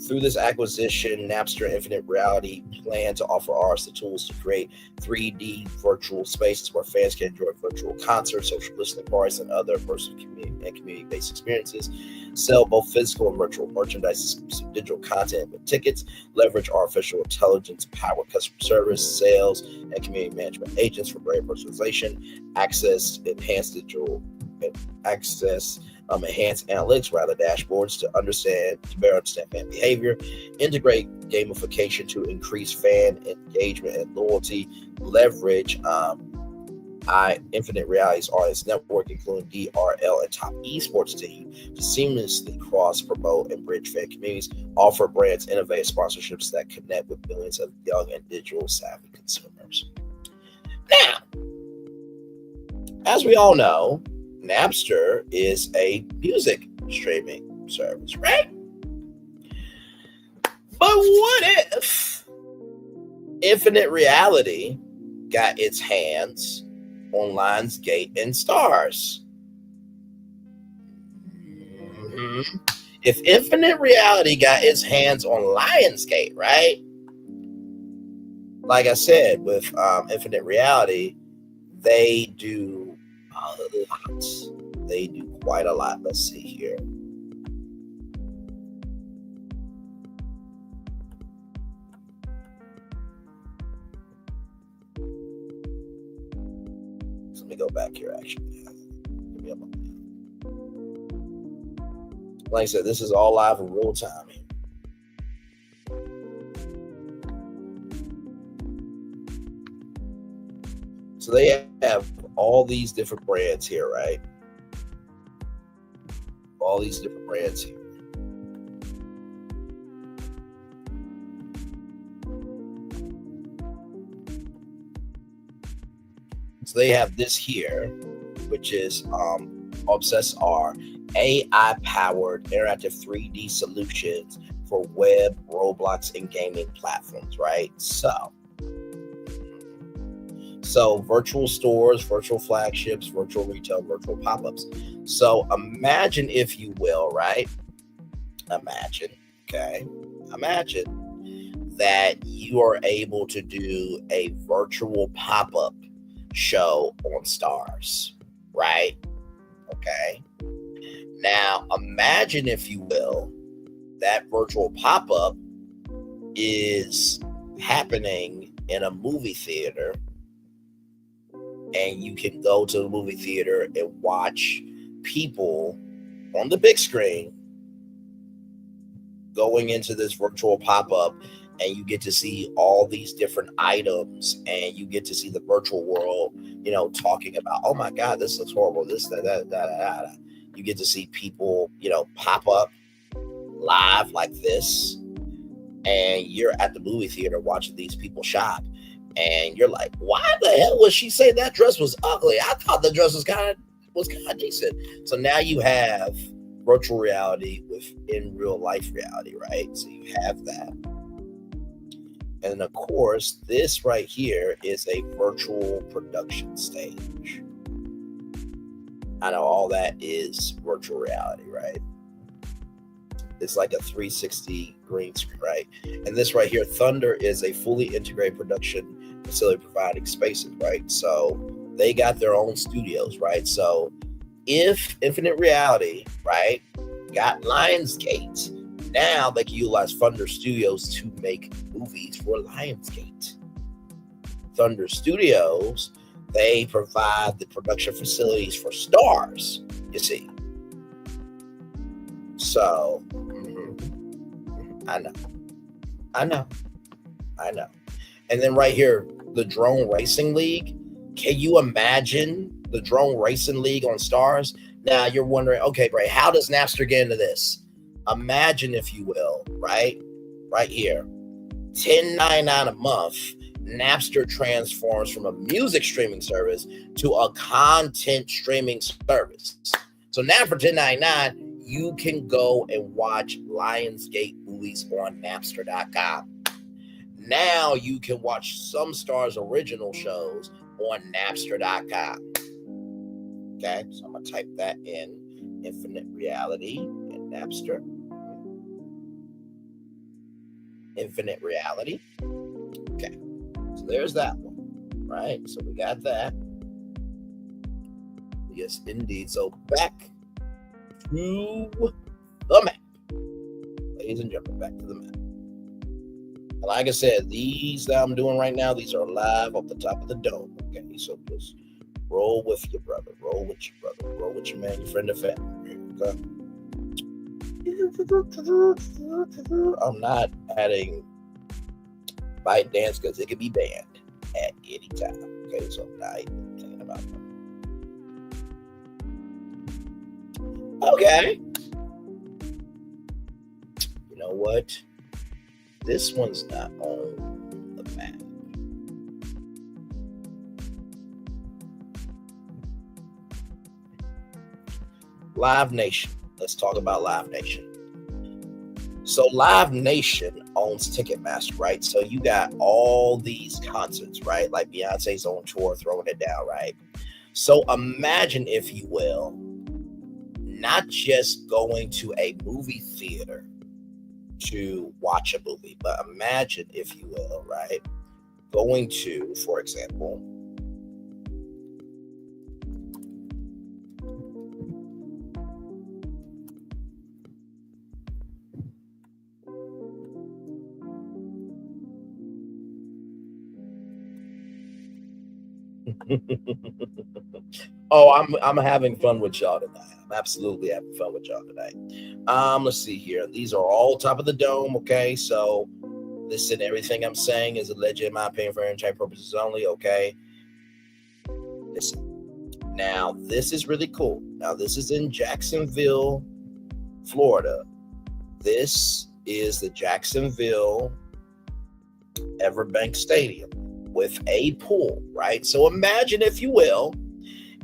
through this acquisition, Napster Infinite Reality plan to offer artists the tools to create 3D virtual spaces where fans can enjoy virtual concerts, social listening parties, and other personal community-based experiences, sell both physical and virtual merchandise, exclusive digital content with tickets, leverage artificial intelligence, power customer service, sales, and community management agents for brand personalization, enhanced analytics, dashboards to better understand fan behavior, integrate gamification to increase fan engagement and loyalty, leverage Infinite Reality's audience network, including DRL and top esports team, to seamlessly cross-promote and bridge fan communities, offer brands innovative sponsorships that connect with millions of young and digital-savvy consumers. Now, as we all know, Napster is a music streaming service, right? But what if Infinite Reality got its hands on Lionsgate and Starz? If Infinite Reality got its hands on Lionsgate, right? Like I said, with Infinite Reality, they do a lot. They do quite a lot. Let's see here. here, actually. Give me a moment. Like I said, this is all live in real time. So they have all these different brands here, right? All these different brands here. So they have this here, which is Obsess R, AI-powered interactive 3D solutions for web, Roblox, and gaming platforms, right? So virtual stores, virtual flagships, virtual retail, virtual pop-ups. So imagine, if you will, right? Imagine that you are able to do a virtual pop-up show on Starz, right? Okay. Now, imagine, if you will, that virtual pop-up is happening in a movie theater, and you can go to the movie theater and watch people on the big screen going into this virtual pop-up, and you get to see all these different items, and you get to see the virtual world, you know, talking about, oh my God, this looks horrible, this, that. You get to see people, you know, pop up live like this, and you're at the movie theater watching these people shop, and you're like, why the hell would she say that dress was ugly? I thought the dress was kind of decent. So now you have virtual reality within real life reality, right? So you have that. And of course, this right here is a virtual production stage. I know all that is virtual reality, right? It's like a 360 green screen, right? And this right here, Thunder, is a fully integrated production facility providing spaces, right? So they got their own studios, right? So if Infinite Reality, right, got Lionsgate, now they can utilize Thunder Studios to make movies for Lionsgate. Thunder Studios, they provide the production facilities for Starz, you see. So, I know. And then right here, the Drone Racing League. Can you imagine the Drone Racing League on Starz? Now you're wondering, okay, Bray, how does Napster get into this? Imagine, if you will, right here, $10.99 a month, Napster transforms from a music streaming service to a content streaming service. So now for $10.99, you can go and watch Lionsgate movies on Napster.com. Now you can watch some Starz original shows on Napster.com. Okay, so I'm going to type that in, Infinite Reality and Napster. Infinite Reality. Okay, so there's that one, right? So we got that. Yes, indeed. So back to the map. Ladies and gentlemen, back to the map. And like I said, these that I'm doing right now, these are live off the top of the dome. Okay, so just roll with your brother. Roll with your brother. Roll with your man, your friend, and family. Okay? I'm not adding Byte Dance because it can be banned at any time. Okay, so I'm not even thinking about that. Okay. You know what? This one's not on the map. Live Nation. Let's talk about Live Nation. So Live Nation owns Ticketmaster, right? So you got all these concerts, right? Like Beyonce's on tour, throwing it down, right? So imagine, if you will, not just going to a movie theater to watch a movie, but imagine, if you will, right, going to, for example, Oh, I'm having fun with y'all tonight. I'm absolutely having fun with y'all tonight. Let's see here. These are all top of the dome. Okay, so listen, everything I'm saying is alleged in my opinion for entertainment purposes only. Okay, listen. Now this is really cool. Now this is in Jacksonville, Florida. This is the Jacksonville Everbank Stadium with a pool, right? So imagine, if you will,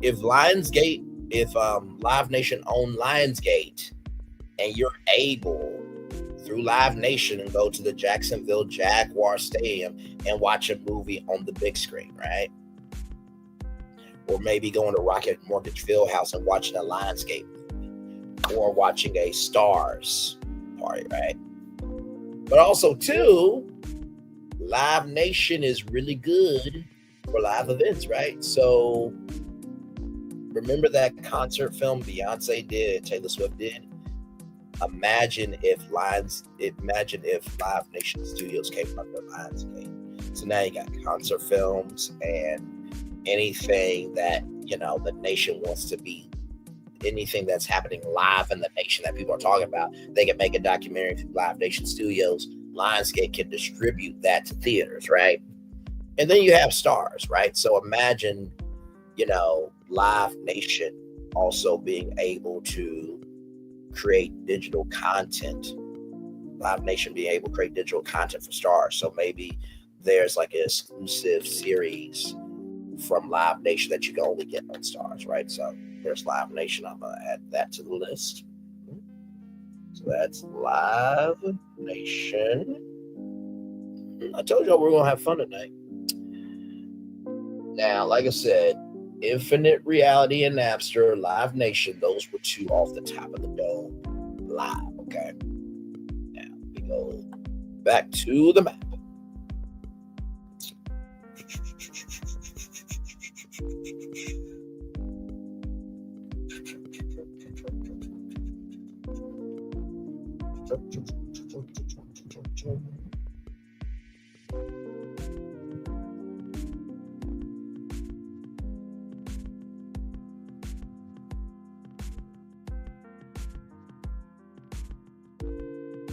if Lionsgate, if Live Nation owned Lionsgate, and you're able through Live Nation and go to the Jacksonville Jaguar Stadium and watch a movie on the big screen, right? Or maybe going to Rocket Mortgage Fieldhouse and watching a Lionsgate movie, or watching a Starz party, right? But also, too, Live Nation is really good for live events, right? So remember that concert film Beyonce did, Taylor Swift did? Imagine if Live Nation Studios came under Lionsgate. So now you got concert films and anything that, you know, the nation wants to be, anything that's happening live in the nation that people are talking about, they can make a documentary through Live Nation Studios. Lionsgate can distribute that to theaters, right? And then you have Starz, right? So imagine, you know, Live Nation also being able to create digital content. Live Nation being able to create digital content for Starz. So maybe there's like an exclusive series from Live Nation that you can only get on Starz, right? So there's Live Nation. I'm gonna add that to the list. So that's Live Nation. I told y'all we're gonna have fun tonight. Now, like I said, Infinite Reality and Napster, Live Nation, those were two off the top of the dome live, okay? Now we go back to the map.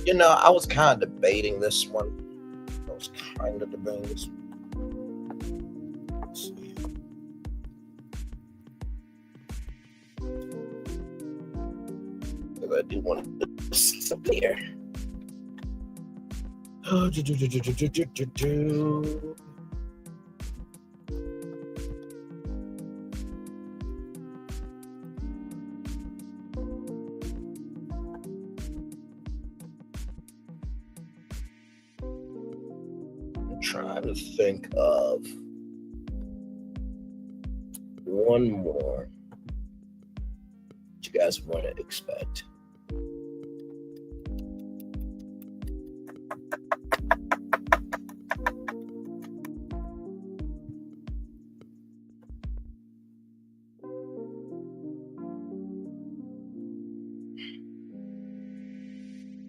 You know, I was kind of debating this one. Let's see. Because I do want to see something here. Trying to think of one more that you guys want to expect.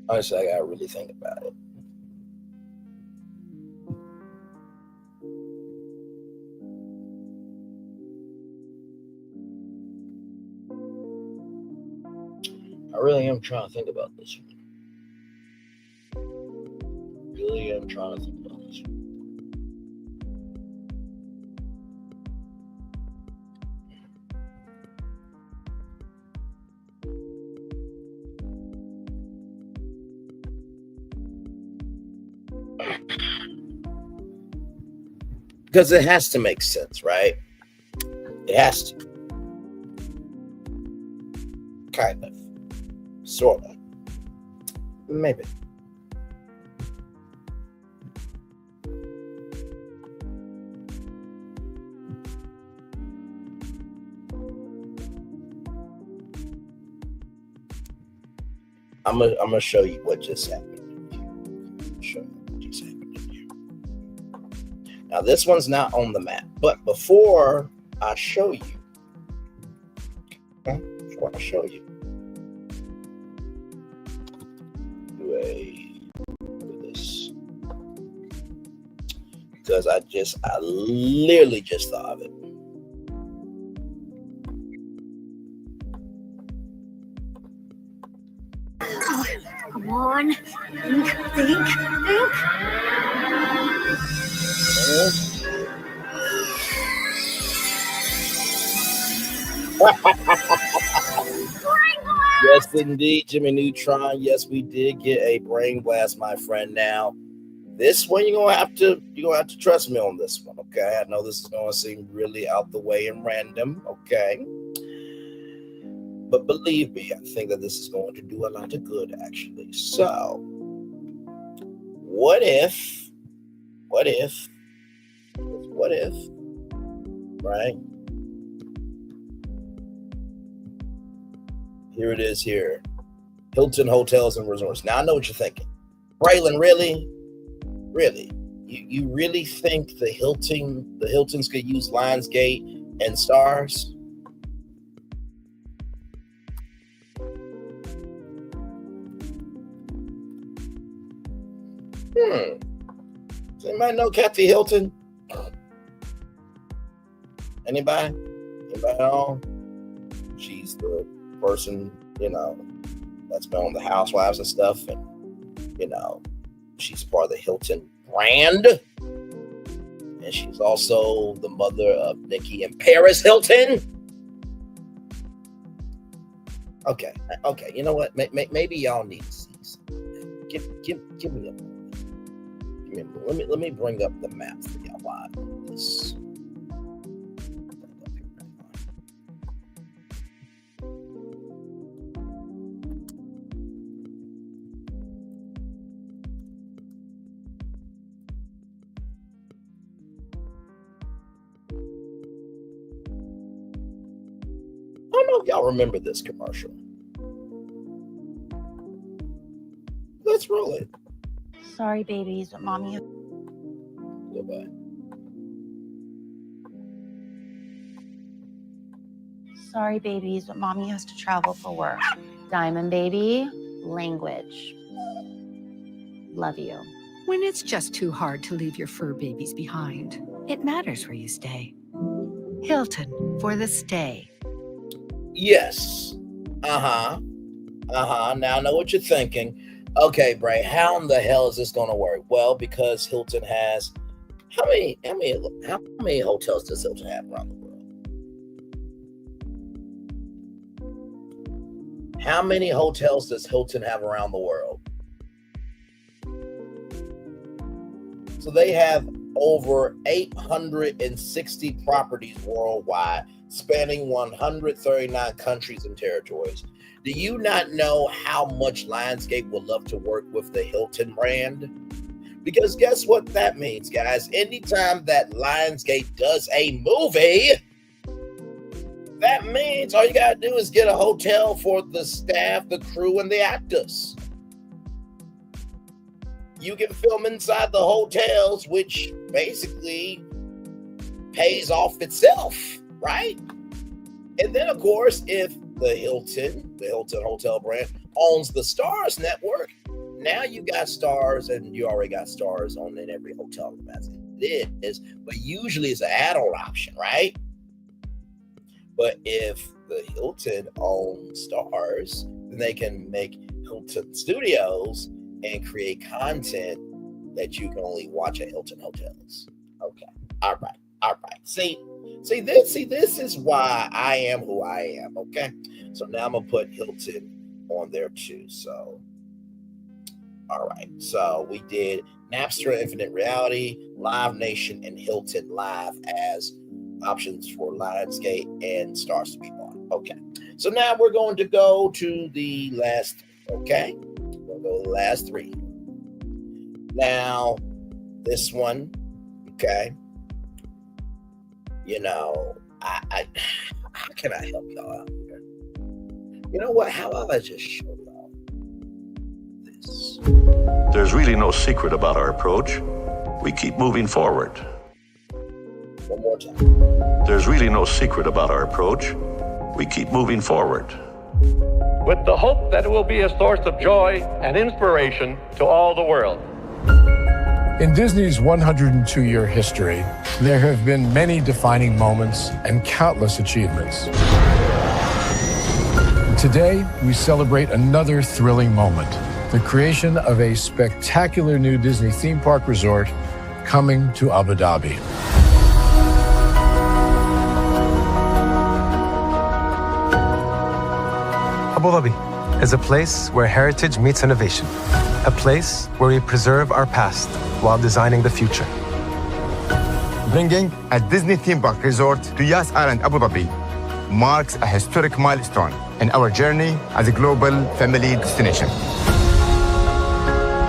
Honestly, I gotta really think about it. I really am trying to think about this one. Because it has to make sense, right? It has to. Kind of. Sort of. Maybe. I'm gonna show you what just happened. Now this one's not on the map, but before I show you, do this because I literally just thought of it. Come on. Think. Yes, indeed, Jimmy Neutron. Yes, we did get a brain blast, my friend. Now, this one you're gonna have to trust me on this one, okay? I know this is gonna seem really out the way and random, okay? But believe me, I think that this is going to do a lot of good, actually. So, what if, right? Here it is here. Hilton Hotels and Resorts. Now, I know what you're thinking. Braylon, really? Really? You really think the Hiltons could use Lionsgate and Starz? Does anybody know Kathy Hilton? Anybody? Anybody at all? She's the person, that's been on the Housewives and stuff, and she's part of the Hilton brand, and she's also the mother of Nikki and Paris Hilton. Okay, you know what? Maybe y'all need to see something. Give me a moment. Let me bring up the map for y'all while I do this. I don't know if y'all remember this commercial. Let's roll it. Sorry, babies, but mommy. Goodbye. Sorry, babies, but mommy has to travel for work. Diamond baby, language. Love you. When it's just too hard to leave your fur babies behind, it matters where you stay. Hilton for the stay. Yes. Now I know what you're thinking. Okay, Bray, how in the hell is this going to work? Well, because Hilton has how many hotels does Hilton have around the world? How many hotels does Hilton have around the world? So they have over 860 properties worldwide, spanning 139 countries and territories. Do you not know how much Lionsgate would love to work with the Hilton brand? Because guess what that means, guys? Anytime that Lionsgate does a movie, that means all you got to do is get a hotel for the staff, the crew, and the actors. You can film inside the hotels, which basically pays off itself, right? And then, of course, if the Hilton hotel brand owns the Starz network, now you got Starz, and you already got Starz on in every hotel as it is, but usually it's an add-on option, right? But if the Hilton owns Starz, then they can make Hilton Studios and create content that you can only watch at Hilton hotels. Okay. All right. See, this is why I am who I am. Okay. So now I'm gonna put Hilton on there too. So, all right. So we did Napster, Infinite Reality, Live Nation, and Hilton Live as options for Lionsgate and Starz to be bought. Okay. So now we're going to go to the last. Okay. We'll go to the last three. Now, this one, okay. I how can I help y'all out here? You know what? How about I just show y'all this? There's really no secret about our approach. We keep moving forward. One more time. There's really no secret about our approach. We keep moving forward. With the hope that it will be a source of joy and inspiration to all the world. In Disney's 102-year history, there have been many defining moments and countless achievements. Today, we celebrate another thrilling moment, the creation of a spectacular new Disney theme park resort coming to Abu Dhabi. Abu Dhabi is a place where heritage meets innovation, a place where we preserve our past while designing the future. Bringing a Disney theme park resort to Yas Island, Abu Dhabi marks a historic milestone in our journey as a global family destination.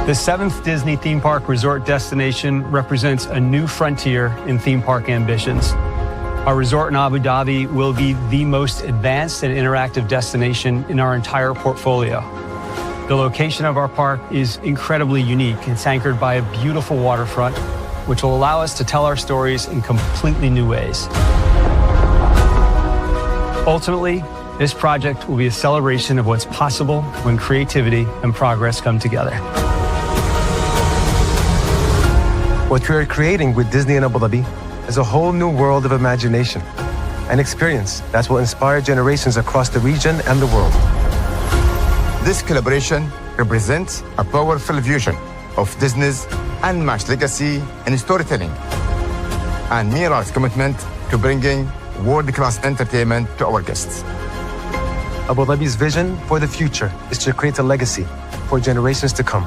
The 7th Disney theme park resort destination represents a new frontier in theme park ambitions. Our resort in Abu Dhabi will be the most advanced and interactive destination in our entire portfolio. The location of our park is incredibly unique. It's anchored by a beautiful waterfront, which will allow us to tell our stories in completely new ways. Ultimately, this project will be a celebration of what's possible when creativity and progress come together. What we are creating with Disney in Abu Dhabi is a whole new world of imagination, an experience that will inspire generations across the region and the world. This collaboration represents a powerful fusion of Disney's unmatched legacy in storytelling and Mira's commitment to bringing world-class entertainment to our guests. Abu Dhabi's vision for the future is to create a legacy for generations to come.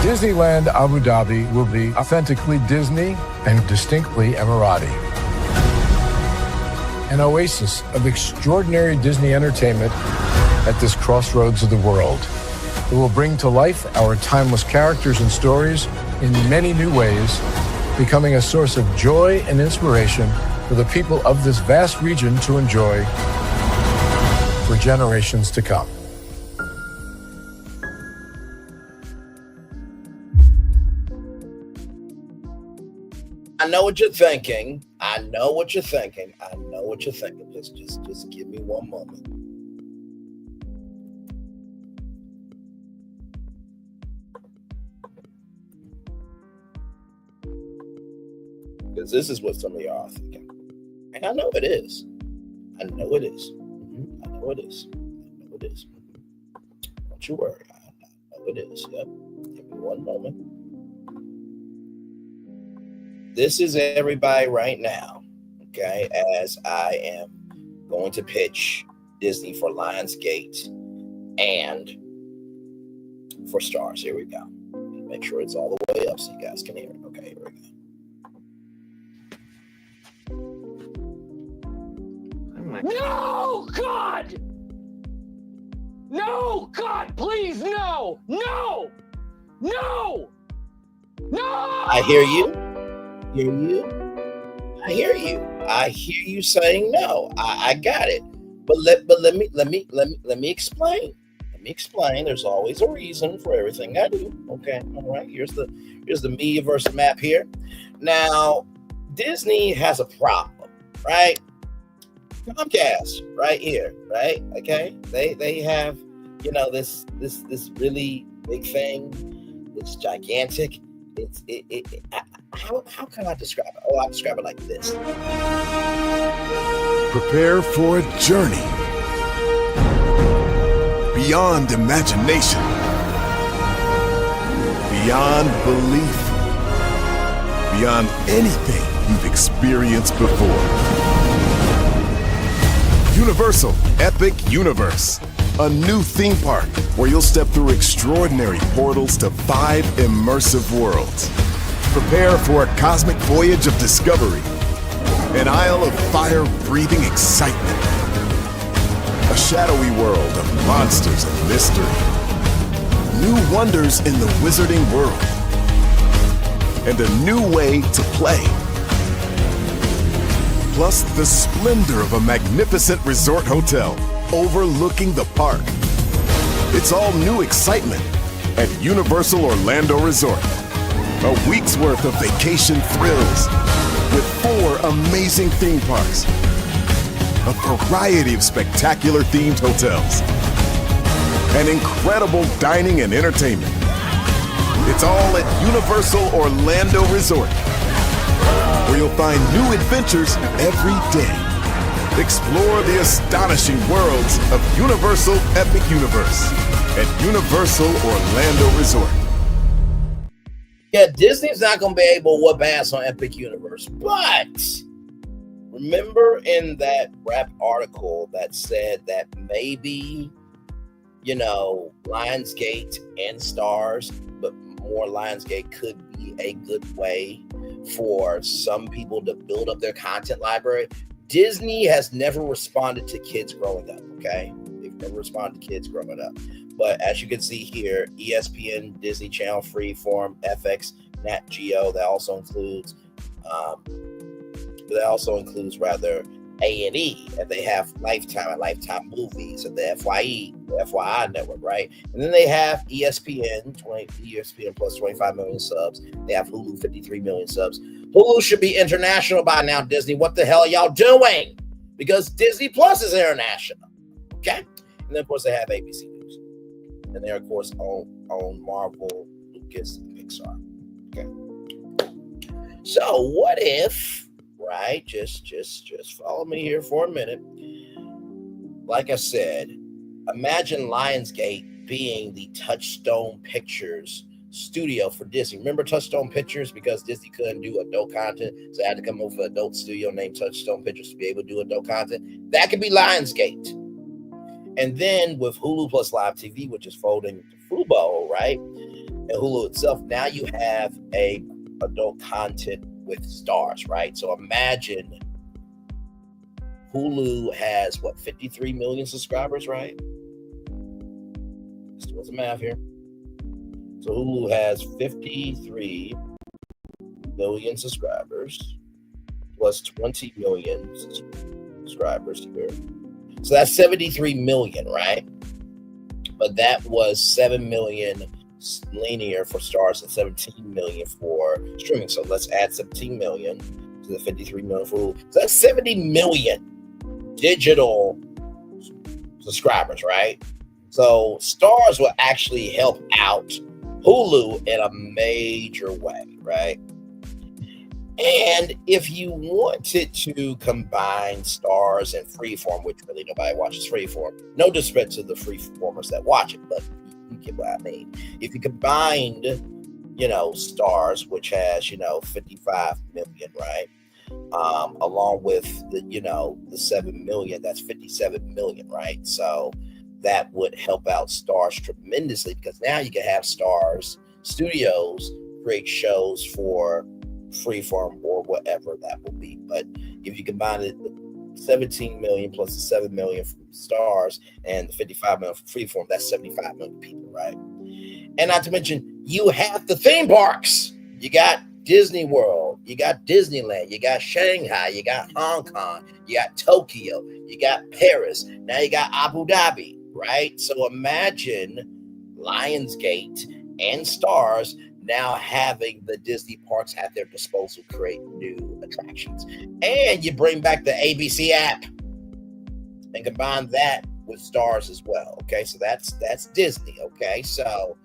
Disneyland Abu Dhabi will be authentically Disney and distinctly Emirati. An oasis of extraordinary Disney entertainment at this crossroads of the world. It will bring to life our timeless characters and stories in many new ways, becoming a source of joy and inspiration for the people of this vast region to enjoy for generations to come. I know what you're thinking. I know what you're thinking. I know what you're thinking. Just give me one moment. Because this is what some of y'all are thinking. And I know it is. I know it is. I know it is. I know it is. Don't you worry. I know it is. Yep. Give me one moment. This is everybody right now, okay, as I am going to pitch Disney for Lionsgate and for Starz. Here we go. Make sure it's all the way up so you guys can hear it. Okay, here we go. No, God! No, God, please, no! No! No! No! I hear you. I hear you saying no. I got it. But let me explain. Let me explain. There's always a reason for everything I do. Okay. All right. Here's the media versus map here. Now, Disney has a problem, right? Comcast right here, right? Okay. They have, this really big thing. It's gigantic. How can I describe it? Oh, I describe it like this. Prepare for a journey beyond imagination, beyond belief, beyond anything you've experienced before. Universal Epic Universe, a new theme park where you'll step through extraordinary portals to 5 immersive worlds. Prepare for a cosmic voyage of discovery, an isle of fire-breathing excitement, a shadowy world of monsters and mystery, new wonders in the wizarding world, and a new way to play. Plus the splendor of a magnificent resort hotel overlooking the park. It's all new excitement at Universal Orlando Resort. A week's worth of vacation thrills with 4 amazing theme parks, a variety of spectacular themed hotels, and incredible dining and entertainment. It's all at Universal Orlando Resort, where you'll find new adventures every day. Explore the astonishing worlds of Universal Epic Universe at Universal Orlando Resort. Yeah, Disney's not going to be able to whoop ass on Epic Universe, but remember in that rap article that said that maybe, Lionsgate and Starz, but more Lionsgate could be a good way for some people to build up their content library. Disney has never responded to kids growing up, okay? They've never responded to kids growing up. But as you can see here, ESPN, Disney Channel, Freeform, FX, Nat Geo, that also includes A&E, and they have Lifetime and Lifetime Movies and the FYI network, right? And then they have ESPN plus 25 million subs. They have Hulu, 53 million subs. Hulu should be international by now, Disney. What the hell are y'all doing? Because Disney Plus is international, okay? And then, of course, they have ABC News. And they, of course, own Marvel, Lucas, and Pixar, okay? So what if... right? Just follow me here for a minute. Like I said, imagine Lionsgate being the Touchstone Pictures studio for Disney. Remember Touchstone Pictures? Because Disney couldn't do adult content, so they had to come up with an adult studio named Touchstone Pictures to be able to do adult content. That could be Lionsgate. And then with Hulu plus Live TV, which is folding to Fubo, right? And Hulu itself, now you have a adult content with Starz, right? So imagine Hulu has 53 million subscribers, right? Let's do the math here. So Hulu has 53 million subscribers plus 20 million subscribers here. So that's 73 million, right? But that was 7 million linear for Starz and 17 million for streaming. So let's add 17 million to the 53 million for Hulu. So that's 70 million digital subscribers, right? So Starz will actually help out Hulu in a major way, right? And if you wanted to combine Starz and Freeform, which really nobody watches Freeform, no disrespect to the Freeformers that watch it, but you get what I mean. If you combined, Starz, which has, 55 million, right? Along with the 7 million, that's 57 million, right? So that would help out Starz tremendously, because now you can have Starz Studios create shows for Freeform or whatever that will be. But if you combine it, 17 million plus the 7 million from Starz and the 55 million from Freeform, that's 75 million people, right? And not to mention, you have the theme parks. You got Disney World, you got Disneyland, you got Shanghai, you got Hong Kong, you got Tokyo, you got Paris, now you got Abu Dhabi, right? So imagine Lionsgate and Starz now having the Disney parks at their disposal to create new attractions. And you bring back the ABC app and combine that with Starz as well. Okay, so that's Disney. Okay, so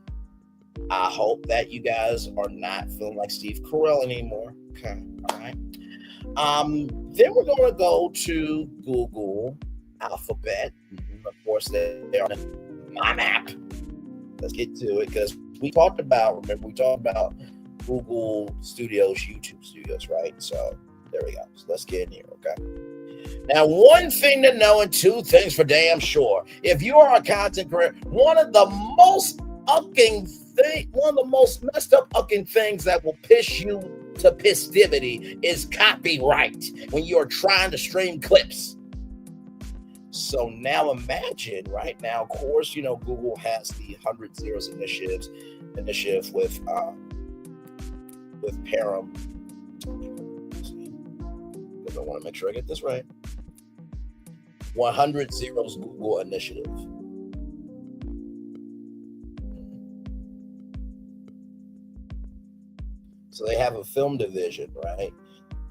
I hope that you guys are not feeling like Steve Carell anymore. Okay, all right. Then we're going to go to Google Alphabet. Of course, they're on my map. Let's get to it, because we talked about Google Studios, YouTube Studios, right? So there we go. So let's get in here, okay? Now, one thing to know and two things for damn sure. If you are a content creator, one of the most messed up things that will piss you to pistivity is copyright when you're trying to stream clips. So now imagine right now, of course, Google has the 100 Zeros initiative with Param. I want to make sure I get this right. 100 Zeros Google initiative. So they have a film division, right?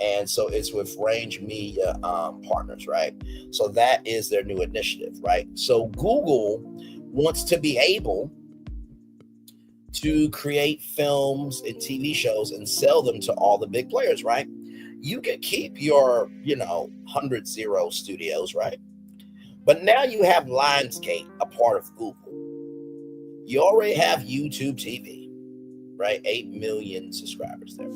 And so it's with Range Media Partners, right? So that is their new initiative, right? So Google wants to be able to create films and TV shows and sell them to all the big players, right? you can keep your, 100 studios, right? But now you have Lionsgate, a part of Google. You already have YouTube TV, right? 8 million subscribers there.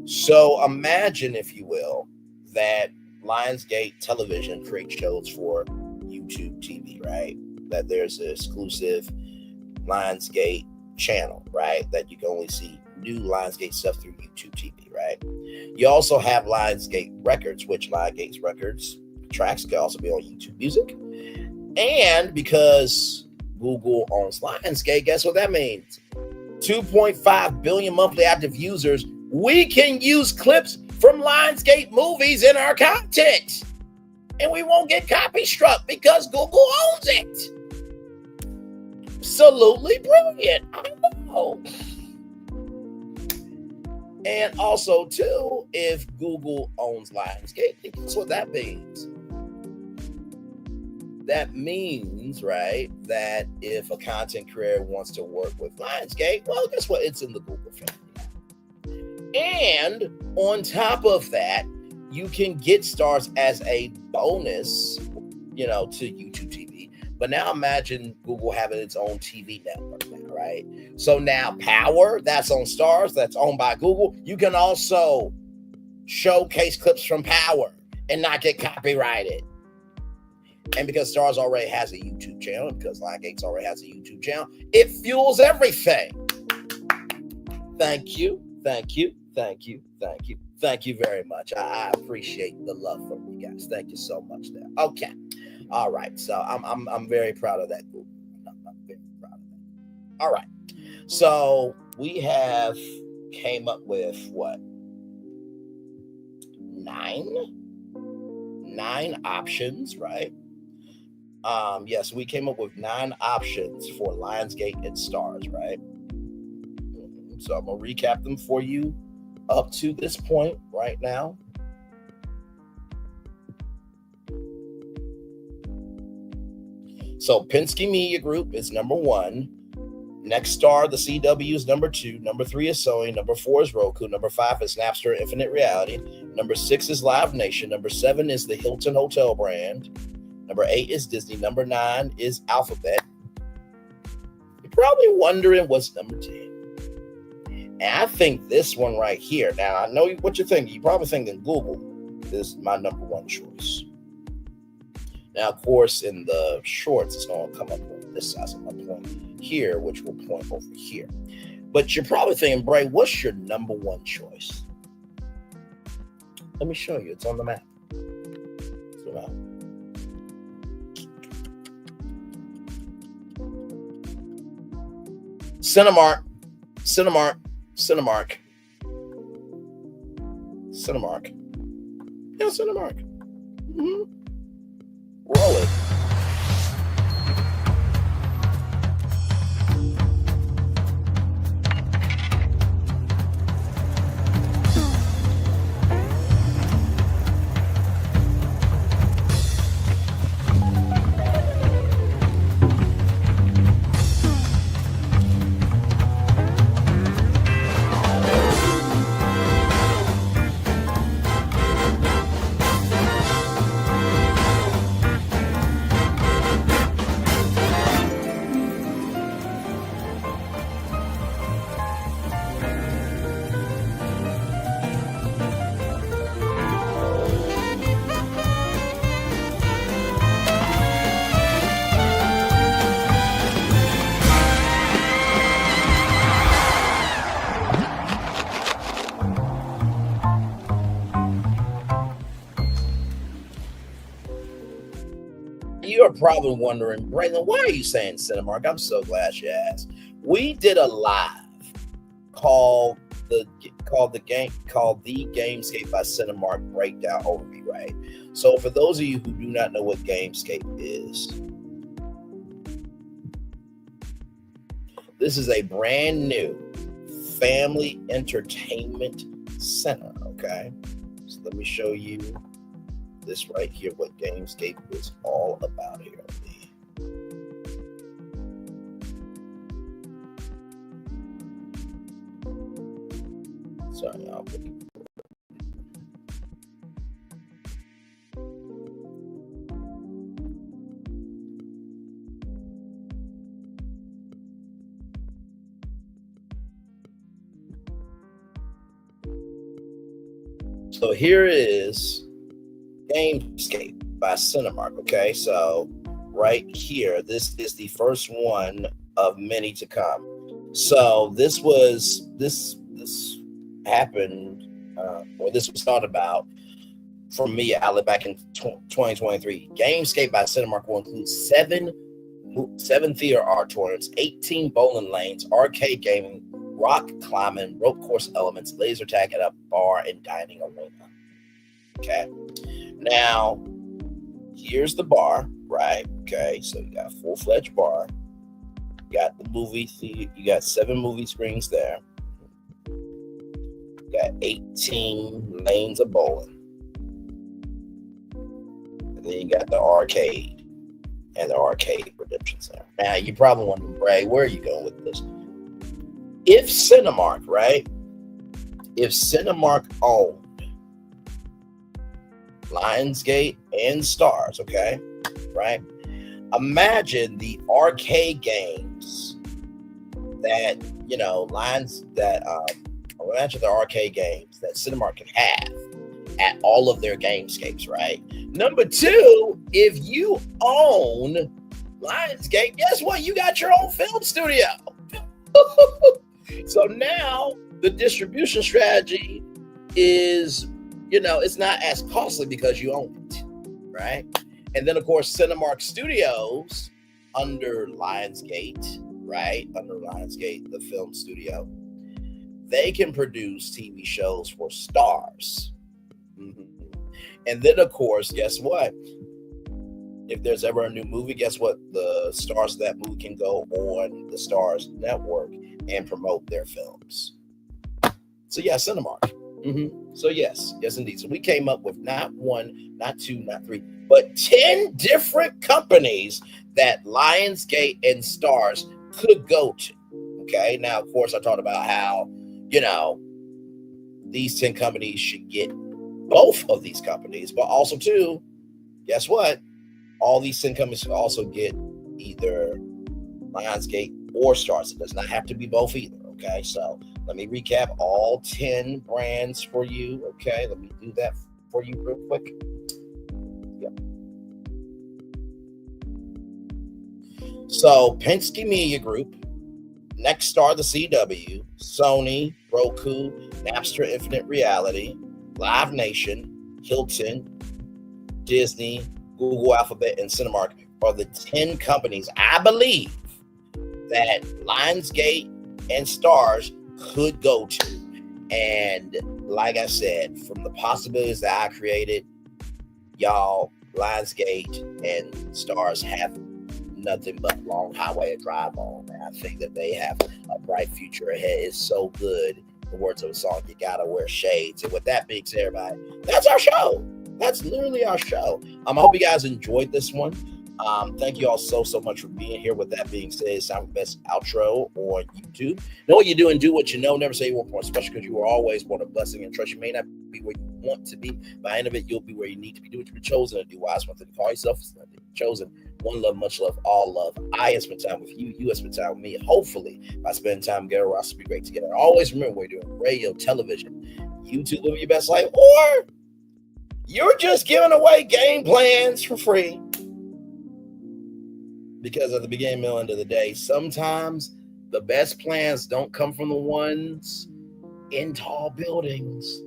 So imagine, if you will, that Lionsgate Television creates shows for YouTube TV, right? That there's an exclusive Lionsgate channel, right? That you can only see new Lionsgate stuff through YouTube TV, right? You also have Lionsgate Records, which Lionsgate Records tracks can also be on YouTube Music. And because Google owns Lionsgate, guess what that means? 2.5 billion monthly active users. We can use clips from Lionsgate movies in our content. And we won't get copy struck because Google owns it. Absolutely brilliant. I know. And also, too, if Google owns Lionsgate, guess what that means? That means, right, that if a content creator wants to work with Lionsgate, well, guess what? It's in the Google family. And on top of that, you can get Starz as a bonus, to YouTube TV. But now imagine Google having its own TV network now, right? So now Power, that's on Starz, that's owned by Google. You can also showcase clips from Power and not get copyrighted. And because Starz already has a YouTube channel, and because Lionsgate already has a YouTube channel, it fuels everything. Thank you, thank you, thank you, thank you. Thank you very much. I appreciate the love from you guys. Thank you so much there. Okay. All right. So I'm very proud of that group. I'm very proud of that. All right. So we have came up with what? 9 options, right? Yes, we came up with 9 options for Lionsgate and Starz, right? So I'm gonna recap them for you up to this point right now. So Penske Media Group is number 1. Nexstar, the CW, is number 2. Number 3 is Sony. Number 4 is Roku. Number 5 is Napster Infinite Reality. Number 6 is Live Nation. Number 7 is the Hilton Hotel brand. Number 8 is Disney. Number 9 is Alphabet. You're probably wondering what's number 10. And I think this one right here, now I know what you're thinking. You're probably thinking Google is my number 1 choice. Now, of course, in the shorts, it's going to come up on this side. So I'm going to point here, which will point over here. But you're probably thinking, Bray, what's your number 1 choice? Let me show you. It's on the map. Zoom out. Cinemark. Yeah, Cinemark. Mm-hmm. Roll it. You're probably wondering, Braylon, why are you saying Cinemark? I'm so glad you asked. We did a live called the Gamescape by Cinemark breakdown overview, right? So for those of you who do not know what Gamescape is, this is a brand new family entertainment center, okay? So let me show you this right here, what Gamescape is all about here. Sorry, I'll put it. So here is Gamescape by Cinemark. Okay, so right here, this is the first one of many to come. So this happened, or this was thought about for me, outlet back in 2023. Gamescape by Cinemark will include seven theater auditoriums, 18 bowling lanes, arcade gaming, rock climbing, rope course elements, laser tag, and a bar and dining arena. Okay. Now, here's the bar, right? Okay, so you got a full-fledged bar. You got the movie theater. You got 7 movie screens there. You got 18 lanes of bowling. And then you got the arcade and the arcade redemption center. Now, you probably wondering, Bray, where are you going with this? If Cinemark, right? If Cinemark owned Lionsgate and Starz, okay, right? Imagine the arcade games that, you know, imagine the arcade games that Cinemark can have at all of their Gamescapes, right? Number 2, if you own Lionsgate, guess what? You got your own film studio. So now the distribution strategy is, you know, it's not as costly because you own it, right? And then, of course, Cinemark Studios under Lionsgate, right? Under Lionsgate, the film studio, they can produce TV shows for Starz. And then, of course, guess what? If there's ever a new movie, guess what? The stars of that movie can go on the Starz network and promote their films. So, yeah, Cinemark. So, yes, indeed. So we came up with not 1, not 2, not 3, but 10 different companies that Lionsgate and Starz could go to. Okay. Now, of course, I talked about how, you know, these 10 companies should get both of these companies, but also, too, guess what? All these 10 companies should also get either Lionsgate or Starz. It does not have to be both either. Okay. So let me recap all 10 brands for you. Okay. Let me do that for you real quick. So Penske Media Group, Nexstar, the CW, Sony, Roku, Napster Infinite Reality, Live Nation, Hilton, Disney, Google Alphabet, and Cinemark are the 10 companies I believe that Lionsgate and Starz could go to. And like I said, from the possibilities that I created, y'all, Lionsgate and Starz have nothing but long highway to drive on. And I think that they have a bright future ahead. It's so good. The words of the song, you gotta wear shades. And with that being said, everybody, that's our show. That's literally our show. I hope you guys enjoyed this one. Thank you all so much for being here. With that being said, it's our best outro on YouTube. Know what you do and do what you know. Never say you were born special, because you were always born a blessing and trust. You may not be where you want to be. By the end of it, you'll be where you need to be. Do what you've been chosen to do. Wise one thing to call yourself. Chosen. One love, much love, all love. I have spent time with you. You have spent time with me. Hopefully, by spending time together, we'll also be great together. Always remember, we're doing radio, television, YouTube, living your best life, or you're just giving away game plans for free. Because at the beginning, middle, end of the day, sometimes the best plans don't come from the ones in tall buildings,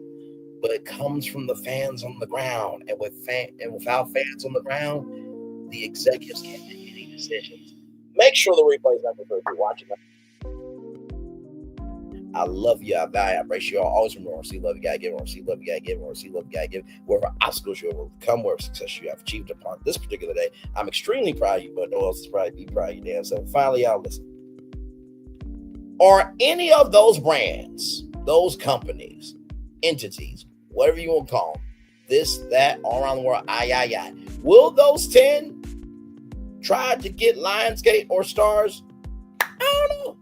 but it comes from the fans on the ground. And without fans on the ground, the executives can't make any decisions. Make sure the replay is not good if you're watching that. I love you. I value. I embrace you all. Always remember, see love, you gotta give. See love, you gotta give. See love, you gotta give. Wherever obstacles you have overcome, wherever success you have achieved upon this particular day, I'm extremely proud of you, but no one else is probably be proud of you, damn. So finally, y'all listen. Are any of those brands, those companies, entities, whatever you want to call them, this, that, all around the world, will those 10 try to get Lionsgate or Starz? I don't know.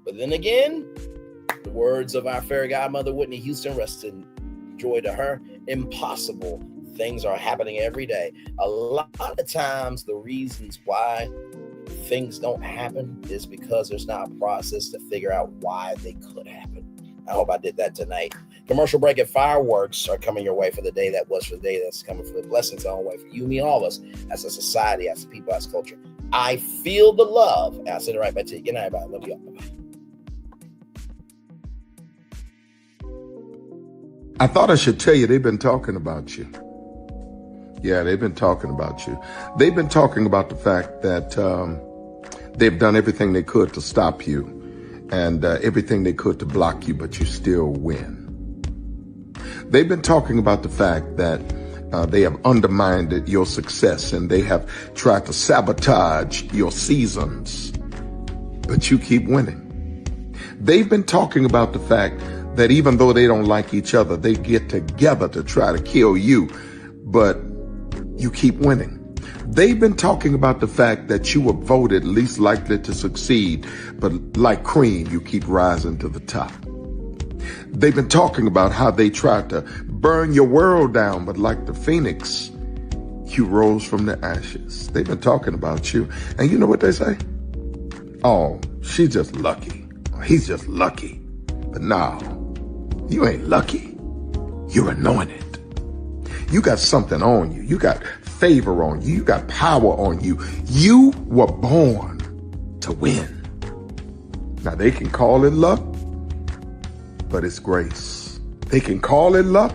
But then again, the words of our fairy godmother, Whitney Houston, rest in joy to her, impossible things are happening every day. A lot of times, the reasons why things don't happen is because there's not a process to figure out why they could happen. I hope I did that tonight. Commercial break and fireworks are coming your way for the day that was, for the day that's coming, for the blessings on the way for you, me, all of us, as a society, as a people, as a culture. I feel the love. And I'll send it right back to you. Good night, everybody. Love you all. Bye-bye. I thought I should tell you they've been talking about you. Yeah, they've been talking about you. They've been talking about the fact that they've done everything they could to stop you and everything they could to block you, but you still win. They've been talking about the fact that they have undermined your success and they have tried to sabotage your seasons, but you keep winning. They've been talking about the fact that even though they don't like each other, they get together to try to kill you, but you keep winning. They've been talking about the fact that you were voted least likely to succeed, but like cream, you keep rising to the top. They've been talking about how they tried to burn your world down, but like the phoenix, you rose from the ashes. They've been talking about you, and you know what they say? Oh, she's just lucky. He's just lucky. But no, you ain't lucky. You're anointed. You got something on you. You got favor on you. You got power on you. You were born to win. Now they can call it luck, but it's grace. They can call it luck,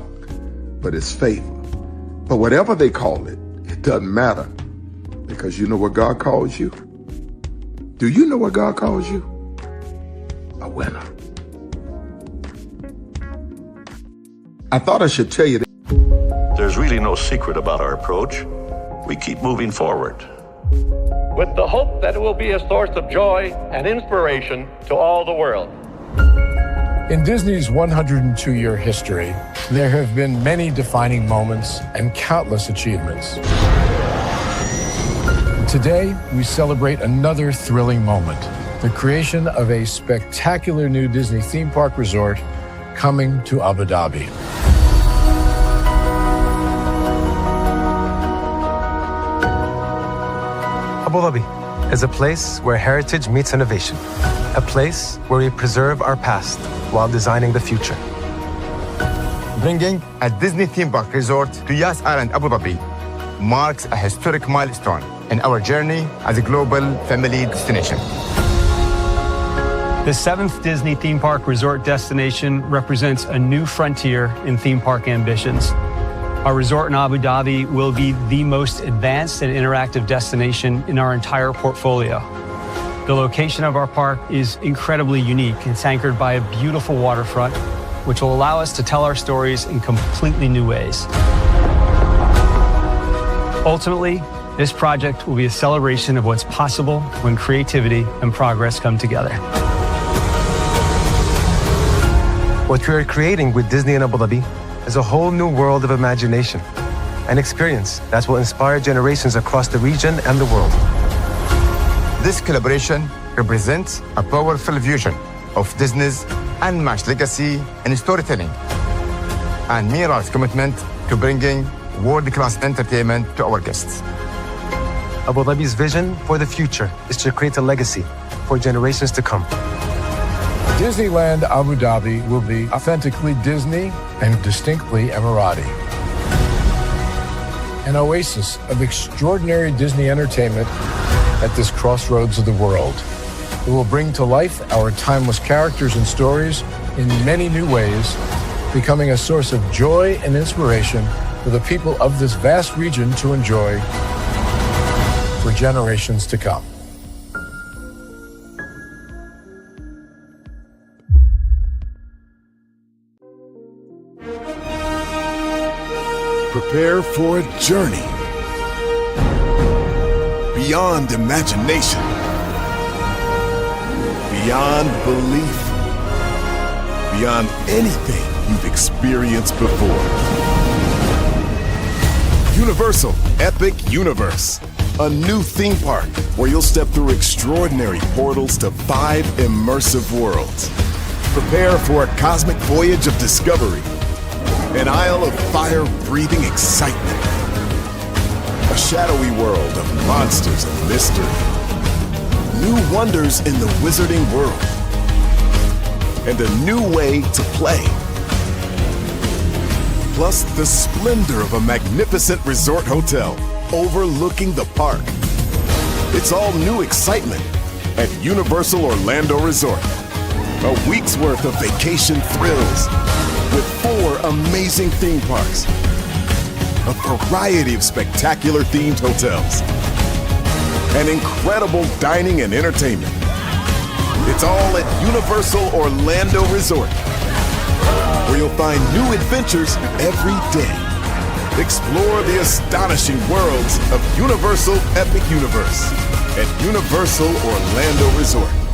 but it's favor. But whatever they call it, it doesn't matter, because you know what God calls you? Do you know what God calls you? A winner. I thought I should tell you that. There's really no secret about our approach. We keep moving forward. With the hope that it will be a source of joy and inspiration to all the world. In Disney's 102-year history, there have been many defining moments and countless achievements. Today, we celebrate another thrilling moment, the creation of a spectacular new Disney theme park resort coming to Abu Dhabi. Abu Dhabi is a place where heritage meets innovation, a place where we preserve our past while designing the future. Bringing a Disney theme park resort to Yas Island, Abu Dhabi, marks a historic milestone in our journey as a global family destination. The 7th Disney theme park resort destination represents a new frontier in theme park ambitions. Our resort in Abu Dhabi will be the most advanced and interactive destination in our entire portfolio. The location of our park is incredibly unique. It's anchored by a beautiful waterfront, which will allow us to tell our stories in completely new ways. Ultimately, this project will be a celebration of what's possible when creativity and progress come together. What we are creating with Disney in Abu Dhabi is a whole new world of imagination, an experience that will inspire generations across the region and the world. This collaboration represents a powerful fusion of Disney's unmatched legacy in storytelling and Miral's commitment to bringing world-class entertainment to our guests. Abu Dhabi's vision for the future is to create a legacy for generations to come. Disneyland Abu Dhabi will be authentically Disney and distinctly Emirati. An oasis of extraordinary Disney entertainment at this crossroads of the world. It will bring to life our timeless characters and stories in many new ways, becoming a source of joy and inspiration for the people of this vast region to enjoy for generations to come. Prepare for a journey beyond imagination, beyond belief, beyond anything you've experienced before. Universal Epic Universe, a new theme park where you'll step through extraordinary portals to 5 immersive worlds. Prepare for a cosmic voyage of discovery, an isle of fire-breathing excitement, a shadowy world of monsters and mystery, new wonders in the wizarding world, and a new way to play. Plus the splendor of a magnificent resort hotel overlooking the park. It's all new excitement at Universal Orlando Resort. A week's worth of vacation thrills with 4 amazing theme parks, a variety of spectacular themed hotels, and incredible dining and entertainment. It's all at Universal Orlando Resort, where you'll find new adventures every day. Explore the astonishing worlds of Universal Epic Universe at Universal Orlando Resort.